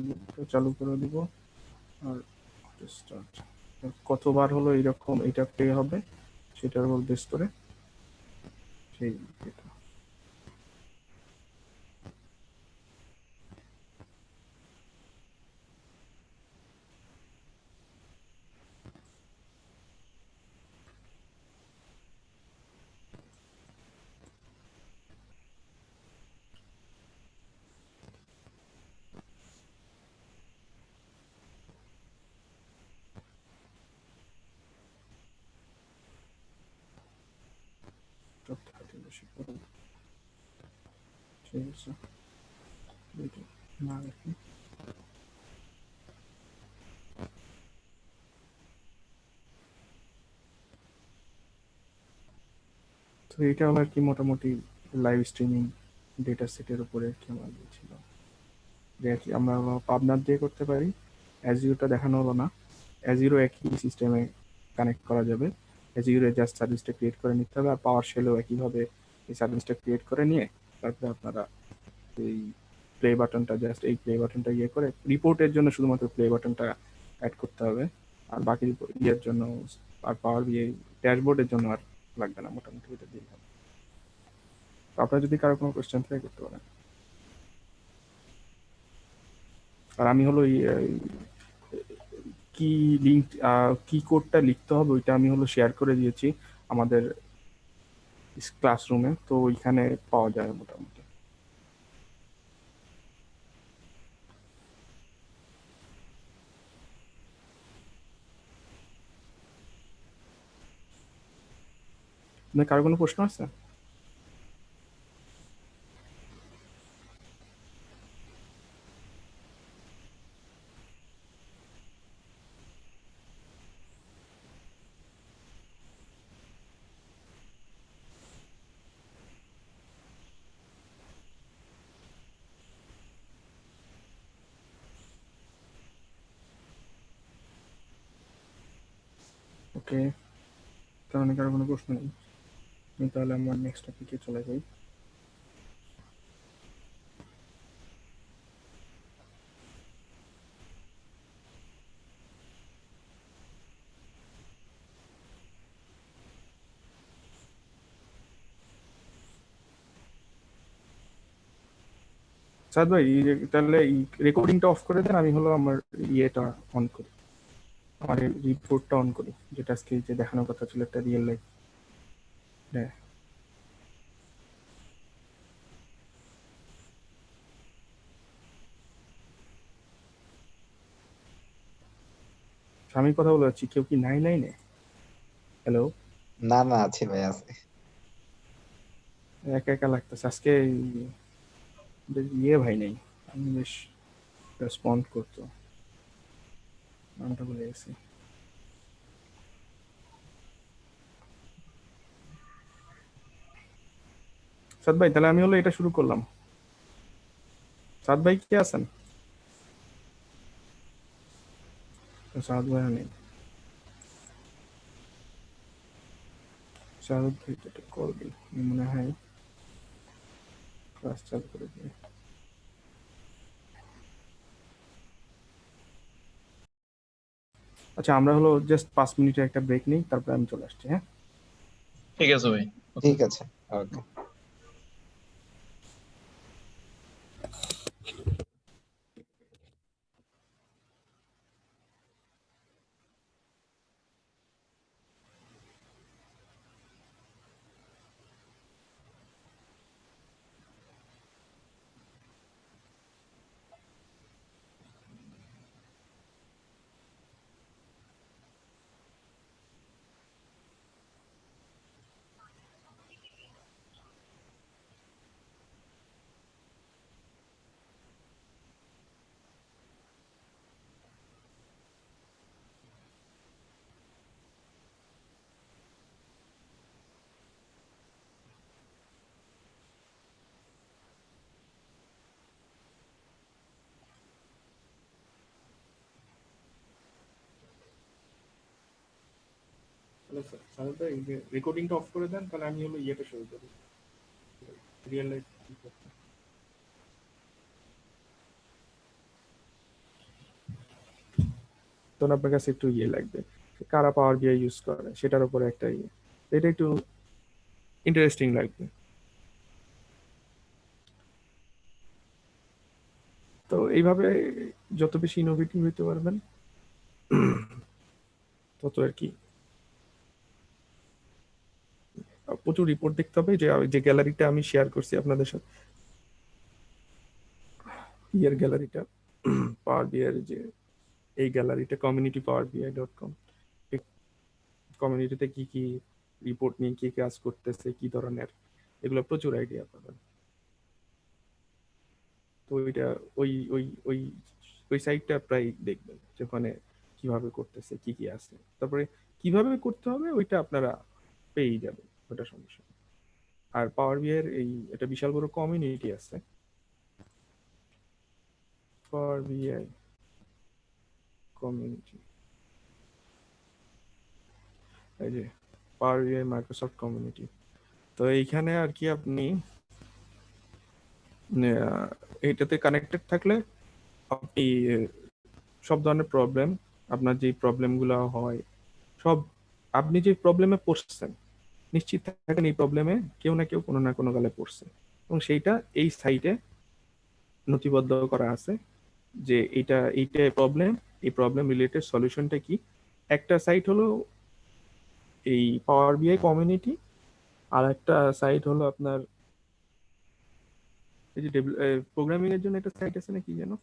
লুপটা চালু করে দিব আর স্টার্ট। কতবার হলো এরকম এটা প্লে হবে সেটার উপর বেস করে সেই এটা সব থাকে বেশি করে। ঠিক আছে, এটা না রাখি। তো এটা হলো আর কি মোটামুটি লাইভ স্ট্রিমিং ডেটা সেটের উপরে আর কি আমার ছিল, যে আর কি আমরা পাবনার দিয়ে করতে পারি। অ্যাজিওরটা দেখানো হলো না, অ্যাজিরো একই সিস্টেমে কানেক্ট করা যাবে, অ্যাজিরো জাস্ট সার্ভিসটা ক্রিয়েট করে নিতে হবে, আর পাওয়ার শেলও একইভাবে এই সার্ভিসটা ক্রিয়েট করে নিয়ে তারপরে আপনারা এই প্লে বাটনটা জাস্ট এই প্লে বাটনটা ইয়ে করে রিপোর্টের জন্য শুধুমাত্র প্লে বাটনটা অ্যাড করতে হবে, আর বাকি ইয়ের জন্য আর পাওয়ার বিয়ে ড্যাশবোর্ডের জন্য আর লাগবে না, মোটামুটি এটা দিয়ে হবে। তো আপনার যদি কারো কোনো কোয়েশ্চেন থাকে করতে পারেন। আর আমি হলো কি লিঙ্ক কি কোডটা লিখতে হবে ওইটা আমি হলো শেয়ার করে দিয়েছি আমাদের ক্লাসরুমে, তো ওইখানে পাওয়া যায় মোটামুটি। আপনার কারো কোনো প্রশ্ন আছে? ওকে, তার মানে কারো কোনো প্রশ্ন নেই, আমি তাহলে আমার নেক্সট টপিকে চলে যাই। সাদ ভাই তাহলে এই রেকর্ডিংটা অফ করে দেন, আমি হলো আমার ইয়েটা অন করি, আমার রিপোর্টটা অন করি, যেটা আজকে যে দেখানোর কথা ছিল একটা রিয়েল লাইফ। হ্যাঁ আমি কথা বলে যাচ্ছি, কেউ কি নাই লাইনে? হ্যালো, না না, আছি ভাই, আছি। একা একা লাগতেছে আজকে, ইয়ে ভাই নেই, আমি বেশ রেসপন্ড করতো, নামটা ভুলে গেছি। সাদ ভাই তাহলে আমি হলো এটা শুরু করলাম। সাদ ভাই কে আছেন? সাদ ভাই নেই, সাদ ভাই এটা কল দিই মনে হয়, ক্লাস চালু করে দিই। আচ্ছা আমরা হলো জাস্ট 5 মিনিটের একটা ব্রেক নিই, তারপরে আমি চলে আসছি। হ্যাঁ ঠিক আছে ভাই। ঠিক আছে, ওকে। হ্যালো স্যার, সাদ ভাই রেকর্ডিংটা অফ করে দেন, তাহলে আমি হলো ইয়েটা শুরু করি, রিয়েল লাইফ। তখন আপনার কাছে একটু ইয়ে লাগবে, কারা পাওয়ার বিআই ইউজ করে সেটার উপরে একটা ইয়ে, এটা একটু ইন্টারেস্টিং লাগবে। তো এইভাবে যত বেশি ইনোভেটিভ হইতে পারবেন তত আর কি প্রচুর রিপোর্ট দেখতে হবে। যে যে গ্যালারিটা আমি শেয়ার করছি আপনাদের সাথে, ইয়ের গ্যালারিটা, পাওয়ার বিআই যে এই গ্যালারিটা কমিউনিটি পাওয়ার বিআই .com, এই কমিউনিটিতে কি কি রিপোর্ট নিয়ে কি কাজ করতেছে, কি ধরনের, এগুলো প্রচুর আইডিয়া পাবেন। তো ওইটা ওই ওই ওই ওই সাইটটা প্রায় দেখবেন যে ওখানে কিভাবে করতেছে, কি কি আছে, তারপরে কিভাবে করতে হবে ওইটা আপনারা পেয়ে যাবেন, ওটা সমস্যা না। আর পাওয়ার বিআই এর এই এটা বিশাল বড় কমিউনিটি আছে, পাওয়ার বিআই কমিউনিটি, এই যে পাওয়ার বিআই মাইক্রোসফট কমিউনিটি। তো এইখানে আর কি আপনি এইটাতে কানেক্টেড থাকলে আপনি সব ধরনের প্রবলেম, আপনার যে প্রবলেমগুলো হয় সব, আপনি যে প্রবলেমে পড়ছেন নিশ্চিত থাকেন এই প্রবলেমে কেউ না কেউ কোনো না কোনো কালে পড়ছে, এবং সেইটা এই সাইটে নথিবদ্ধ করা আছে যে এইটা প্রবলেম, এই প্রবলেম রিলেটেড সলিউশনটা কি। একটা সাইট হলো এই পাওয়ার বিআই কমিউনিটি, আর একটা সাইট হলো আপনার এই যে প্রোগ্রামিং এর জন্য একটা সাইট আছে না, কি যেন,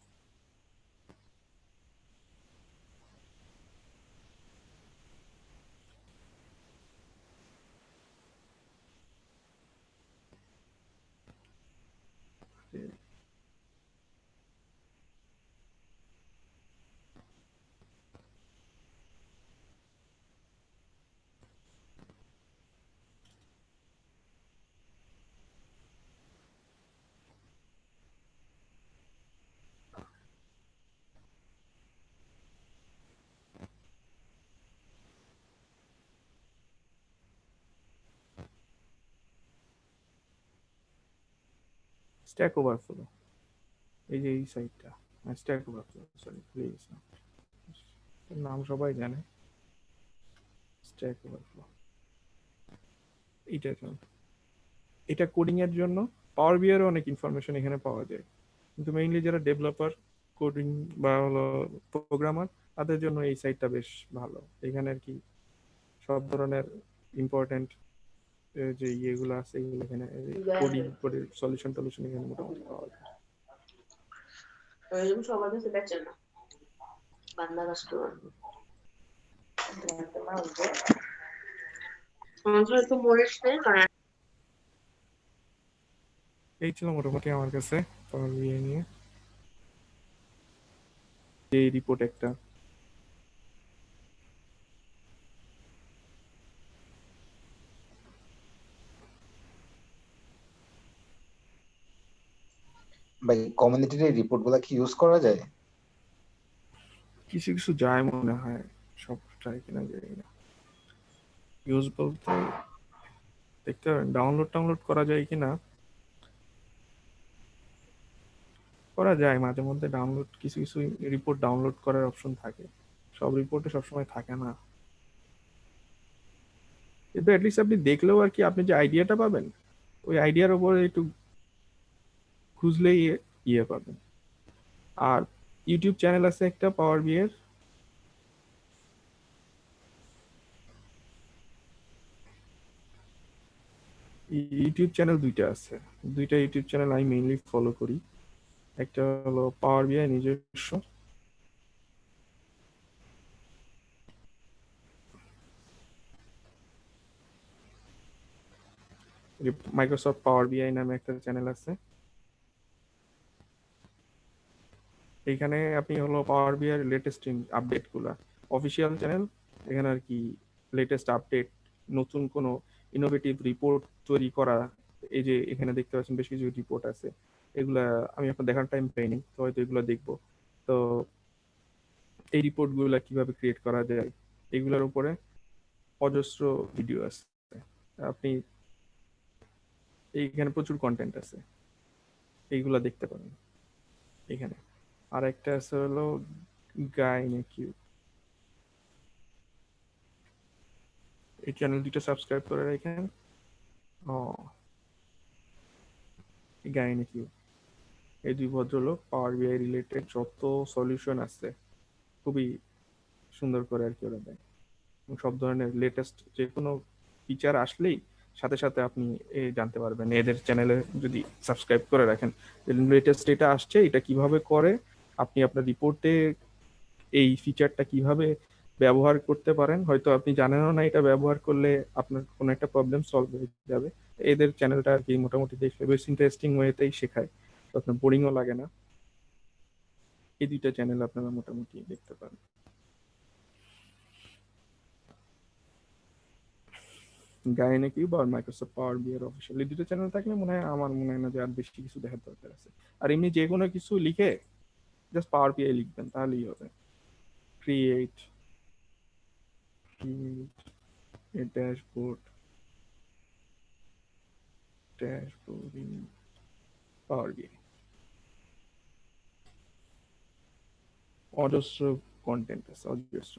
স্ট্যাক ওভারফ্লো, এই যে এই সাইটটা, স্ট্যাক ওভারফ্লো, সরি প্লিজ, নাম সবাই জানে, স্ট্যাক ওভারফ্লো, এইটা এটা কোডিং এর জন্য পাওয়ার বিআই এর অনেক ইনফরমেশন এখানে পাওয়া যায়। কিন্তু মেইনলি যারা ডেভেলপার, কোডিং বা হলো প্রোগ্রামার, তাদের জন্য এই সাইটটা বেশ ভালো। এখানে আর কি সব ধরনের ইম্পর্টেন্ট যে ইয়েগুলো আছে এগুলো এখানে কোডিং করে সলিউশন টলিউশন এখানে মোটামুটি পাওয়া যায়। সবার কাছে বেচে না বান্দা কাস্টমার তো মরিস নেই কারণ এই ছিল মোটামুটি আমার কাছে পাওয়ার বিআই নিয়ে এই রিপোর্ট একটা। ভাই কমিউনিটির এই রিপোর্ট গুলা কি ইউজ করা যায়? কিছু কিছু যায় মনে হয়, সব ট্রাই কিনা যায় না। ইউজ বলতে দেখতে হবে ডাউনলোড করা যায় কিনা। করা যায় মাঝে মধ্যে ডাউনলোড, কিছু কিছু রিপোর্ট ডাউনলোড করার অপশন থাকে, সব রিপোর্টে সবসময় থাকে না। কিন্তু অ্যাটলিস্ট আপনি দেখলেও আর কি আপনি যে আইডিয়াটা পাবেন, ওই আইডিয়ার উপরে একটু খুঁজলেই ইয়ে পাবেন। আর ইউটিউব চ্যানেল আছে একটা পাওয়ার বি এর, ইউটিউব চ্যানেল দুইটা আছে, দুইটা ইউটিউব চ্যানেল আমি মেইনলি ফলো করি। একটা হলো পাওয়ার বিআই নিজস্ব, মাইক্রোসফট পাওয়ার বিআই নামে একটা চ্যানেল আছে। এইখানে আপনি হলো পাওয়ার বিআই লেটেস্ট আপডেট গুলা, অফিসিয়াল চ্যানেল, এখানে আর কি লেটেস্ট আপডেট, নতুন কোনো ইনোভেটিভ রিপোর্ট তৈরি করা। এই যে এখানে দেখতে পাচ্ছেন বেশ কিছু রিপোর্ট আছে, এগুলা আমি এখন দেখার টাইম পাইনি, তো হয়তো এগুলো দেখবো। তো এই রিপোর্ট গুলা কিভাবে ক্রিয়েট করা যায় এগুলোর উপরে অজস্র ভিডিও আছে। আপনি এইখানে প্রচুর কন্টেন্ট আছে, এইগুলা দেখতে পারেন এখানে। আর একটা আছে হলো গাইনেকিউ, এই চ্যানেল দুটো সাবস্ক্রাইব করে রাখেন। ও গাইনেকিউ, এই দুই ভদ্রলোক পাওয়ার বিআই রিলেটেড যত সলিউশন আছে খুবই সুন্দর করে আর কি ওরা দেয়, এবং সব ধরনের লেটেস্ট যে কোনো ফিচার আসলেই সাথে সাথে আপনি জানতে পারবেন এদের চ্যানেলে যদি সাবস্ক্রাইব করে রাখেন। লেটেস্ট এটা আসছে, এটা কিভাবে করে, আপনি আপনার রিপোর্টে এই ফিচারটা কিভাবে ব্যবহার করতে পারেন, হয়তো আপনি জানেনও না এটা ব্যবহার করলে আপনার কোনো একটা প্রবলেম সলভ হয়ে যাবে। এদের চ্যানেলটা আর কি মোটামুটি দেখলে বেশ ইন্টারেস্টিং ওয়েতেই শেখায়, তো আপনার বোরিংও লাগে না। এই দুইটা চ্যানেল আপনারা মোটামুটি দেখতে পারেন। গাইনেকিউব আর মাইক্রোসফট পাওয়ার বিআই অফিসিয়াল, এই দুটো চ্যানেল থাকলে আমার মনে হয় না যে আর বেশি কিছু দেখার দরকার আছে। আর এমনি যে কোনো কিছু লিখে জাস্ট পাওয়ার বিআই লিখবেন তাহলেই হবে। Create a dashboard in Power BI, অজস্র কন্টেন্ট আছে, অজস্র।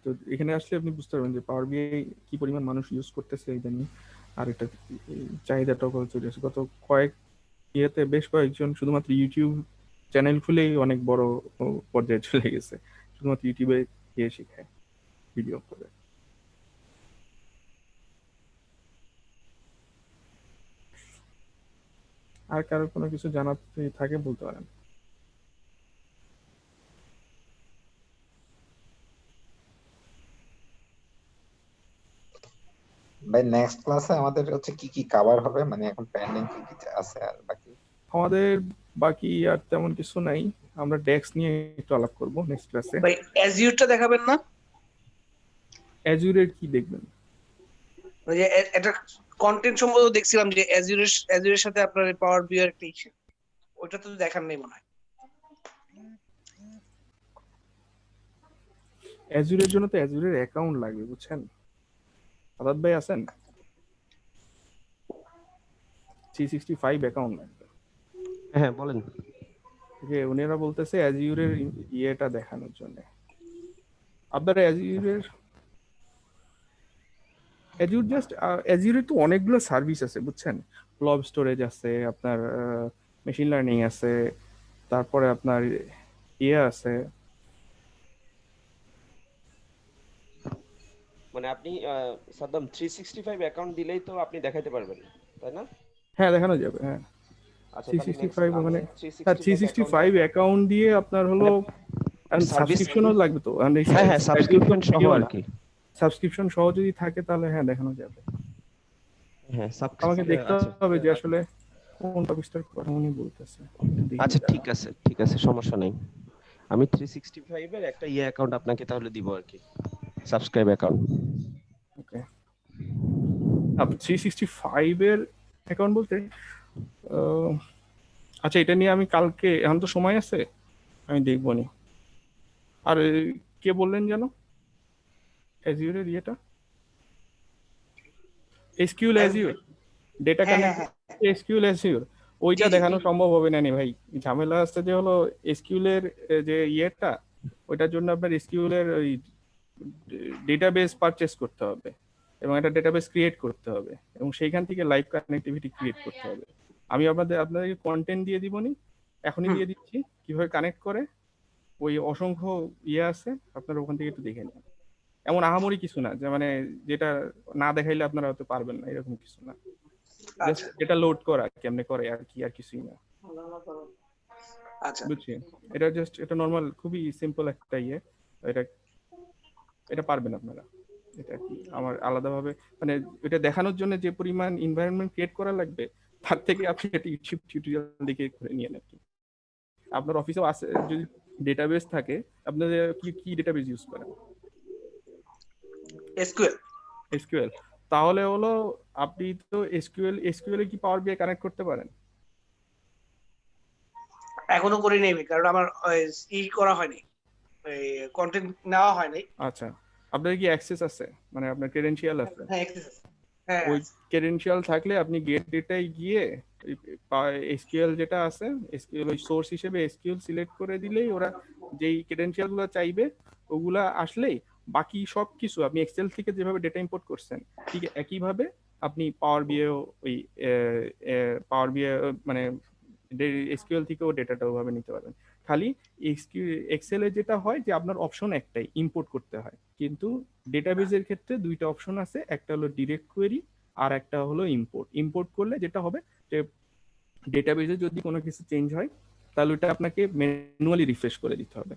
তো এখানে আসলে আপনি বুঝতে পারবেন যে পাওয়ার বিআই কি পরিমাণ মানুষ ইউজ করতেছে ইদানিং, আর এটা চাহিদাটাও কত তৈরি হয়েছে। গত কয়েক ইয়েতে বেশ কয়েকজন শুধুমাত্র ইউটিউব চ্যানেল খুলেই অনেক বড় পর্যায়ে চলে গেছে, শুধুমাত্র ইউটিউবে গিয়ে শেখায় ভিডিও করে। আর কারো কোনো কিছু জানার যদি থাকে বলতে পারেন। ভাই নেক্সট ক্লাসে আমাদের হচ্ছে কি কি কভার হবে, মানে এখন পেন্ডিং কি কি আছে আর বাকি? আমাদের বাকি আর তেমন কিছু নাই, আমরা ডেক্স নিয়ে একটু আলাপ করব নেক্সট ক্লাসে। ভাই অ্যাজিউরটা দেখাবেন না? অ্যাজুরের কি দেখবেন? ওই যে একটা কন্টেন্ট সম্বন্ধে দেখছিলাম যে অ্যাজিউরের সাথে আপনার পাওয়ার বিআই একটা ইস্যু, ওইটা তো দেখার নেই মনে হয়। অ্যাজুরের জন্য তো অ্যাজুরের অ্যাকাউন্ট লাগবে বুঝছেন। আদাত ভাই আছেন? 365 অ্যাকাউন্ট লাগবে। হ্যাঁ বলেন। যে উনারা বলতেছে অ্যাজুরের ইয়েটা দেখানোর জন্য। আপনারা অ্যাজুরের অ্যাজুর জাস্ট অ্যাজুরে তো অনেকগুলো সার্ভিস আছে বুঝছেন, ব্লব স্টোরেজ আছে, আপনার মেশিন লার্নিং আছে, তারপরে আপনার ইয়ে আছে। মানে আপনি সাদ্দাম 365 অ্যাকাউন্ট দিলেই তো আপনি দেখাইতে পারবেন, তাই না? হ্যাঁ দেখানো যাবে, হ্যাঁ। আচ্ছা, থ্রি তাহলে সিক্সটি নেক্সট ফাইভ আমি ওখানে, হ্যাঁ 365 365 অ্যাকাউন্ট দিয়ে আপনার হলো মানে সার্ভিস, সাবস্ক্রিপশনও লাগবে তো, হ্যাঁ হ্যাঁ, সাবস্ক্রিপশন সহ আর কি। সাবস্ক্রিপশন সহ যদি থাকে তাহলে হ্যাঁ দেখানো যাবে। হ্যাঁ, আমাকে দেখতে আচ্ছা হবে যে আসলে কোন টপিকটার কথা উনি বলতেছে। দেখি আচ্ছা, দাঁড়ান। ঠিক আছে, সমস্যা নেই। আমি 365 এর একটা অ্যাকাউন্ট আপনাকে তাহলে দিব আর কি, সাবস্ক্রাইব অ্যাকাউন্ট। ওকে, 365 এর অ্যাকাউন্ট বলতে আহ, আচ্ছা এটা নিয়ে আমি কালকে, এখন তো সময় আছে, আমি দেখবো নি। আর কে বললেন যেন অ্যাজিউরের ইয়েটা, এসকিউএল অ্যাজিউর, ডেটা হ্যাঁ হ্যাঁ কানেক্ট হ্যাঁ, এসকিউএল অ্যাজিউর, ওইটা জি জি। দেখানো সম্ভব হবে না নি ভাই। ঝামেলা আছে যে হলো এসকিউএল এর যে ইয়েটা, ওইটার জন্য আপনার এসকিউএল এর ওই ডেটাবেস পারচেস করতে হবে এবং একটা ডেটাবেস ক্রিয়েট করতে হবে এবং সেইখান থেকে লাইভ কানেক্টিভিটি ক্রিয়েট করতে হবে। আমি আপনাদেরকে কন্টেন্ট দিয়ে দিবনি, এখনই হুম, দিয়ে দিচ্ছি কিভাবে কানেক্ট করে। ওই অসংখ্য ইয়ে আছে, আপনারা ওখান থেকে একটু দেখে নিন। এমন আহামরি কিছু না যে মানে যেটা না দেখাইলে আপনারা হয়তো পারবেন না, এরকম কিছু না। জাস্ট আচ্ছা এটা লোড করা কেমনে করে আর কি, আর কিছুই না, আচ্ছা। বুঝছি। এটা জাস্ট এটা নর্মাল খুবই সিম্পল একটা ইয়ে, এটা এটা পারবেন আপনারা। এটা কি আমার আলাদাভাবে মানে এটা দেখানোর জন্য যে পরিমাণ এনভায়রনমেন্ট ক্রিয়েট করা লাগবে, তার থেকে আপনি একটা ইউটিউব টিউটোরিয়াল দেখে করে নিয়ে নেন। আপনার অফিসেও আছে যদি ডেটাবেস থাকে, আপনাদের কি কি ডেটাবেস ইউজ করেন? SQL SQL. তাহলে হলো আপনি তো এসকিউএল এ কি পাওয়ার বিআই কানেক্ট করতে পারেন? এখনো করি নাই ভাই, কারণ আমার করা হয়নি, কন্টেন্ট নেওয়া হয়নি। আচ্ছা, আপনার কি অ্যাক্সেস আছে, মানে আপনার ক্রেডেনশিয়াল আছে? হ্যাঁ access আছে। হ্যাঁ ওই ক্রেডেনশিয়াল থাকলে আপনি গেট ডেটায় গিয়ে এসকিউএল যেটা আছে, এসকিউএল ওই সোর্স হিসেবে এসকিউএল সিলেক্ট করে দিলেই ওরা যেই ক্রেডেনশিয়াল গুলো চাইবে ওগুলা আসলেই বাকি সব কিছু আপনি এক্সেল থেকে যেভাবে ডেটা ইম্পোর্ট করছেন ঠিক একইভাবে আপনি পাওয়ার বিএ ওই পাওয়ার বিএ মানে এসকিউএল থেকেও ডেটাটা ওভাবে নিতে পারবেন। খালি এক্সেল এ যেটা হয় যে আপনার অপশন একটাই, ইম্পোর্ট করতে হয়, কিন্তু ডেটাবেজের ক্ষেত্রে দুইটা অপশন আছে, একটা হলো ডিরেক্ট কোয়েরি আর একটা হলো ইম্পোর্ট। ইম্পোর্ট করলে যেটা হবে যে ডেটাবেজে যদি কোনো কিছু চেঞ্জ হয় তাহলে ওটা আপনাকে ম্যানুয়ালি রিফ্রেশ করে দিতে হবে।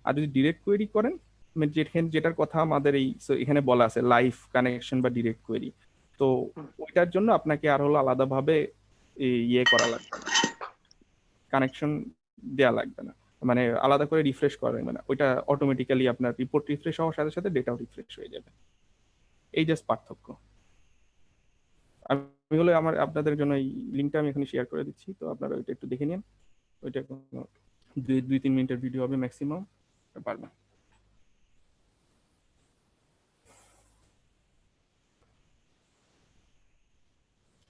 আর যদি ডিরেক্ট কোয়েরি করেন, মানে যেটার কথা আমাদের এই এখানে বলা আছে লাইভ কানেকশন বা ডিরেক্ট কোয়েরি, তো ওইটার জন্য আপনাকে আর হলো আলাদাভাবে ইয়ে করা লাগবে না, কানেকশন দেয়া লাগবে না, মানে আলাদা করে রিফ্রেশ করা লাগবে না, ওইটা অটোমেটিক্যালি আপনার রিপোর্ট রিফ্রেশ হওয়ার সাথে সাথে ডেটাও রিফ্রেশ হয়ে যাবে। এই জাস্ট পার্থক্য। আমি হলো আপনাদের জন্য এই লিঙ্কটা আমি এখানে শেয়ার করে দিচ্ছি, তো আপনারা ওইটা একটু দেখে নিন। ওইটা কোনো 2-3 মিনিটের ভিডিও হবে ম্যাক্সিমাম, পারবেন।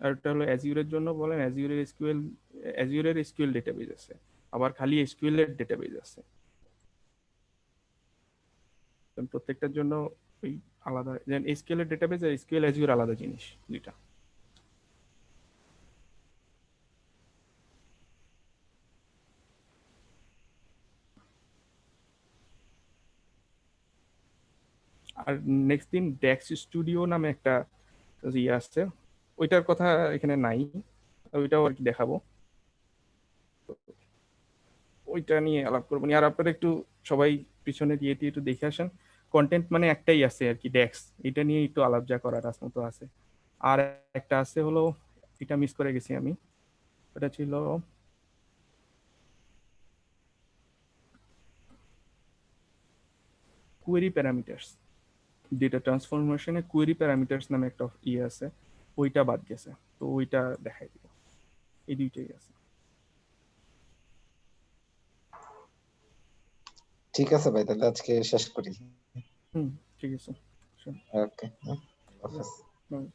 আর এটা হলো অ্যাজিউরের জন্য বলেন, অ্যাজিউরের এসকিউএল ডেটাবেজ আছে, আবার খালি এসকিউএল এর ডেটাবেজ আছে, প্রত্যেকটার জন্য ওই আলাদা। যেন এসকিউএল এর ডেটাবেজ আর এসকিউএল অ্যাজিউর আলাদা জিনিস দুইটা। আর নেক্সট দিন ডেক্স স্টুডিও নামে একটা ইয়ে আসছে, ওইটার কথা এখানে নাই, ওইটাও আর কি দেখাবো, ওইটা নিয়ে আলাপ করবো। আর আপনারা একটু সবাই পিছনে দিয়ে একটু দেখে আসেন। কন্টেন্ট মানে একটাই আছে আর কি, ডেক্স, এটা নিয়ে একটু আলাপ যা করার মতো আছে। আর একটা আছে হলো, এটা মিস করে গেছি আমি, ওটা ছিল কোয়েরি প্যারামিটার্স, ডেটা ট্রান্সফরমেশনে কোয়েরি প্যারামিটার্স নামে একটা ইয়ে আছে, ওইটা বাদ গেছে, তো ওইটা দেখাই দিব। এই দুইটাই আছে। ঠিক আছে ভাই, তাহলে আজকে শেষ করি। হুম, ঠিক আছে। ওকে। হুম,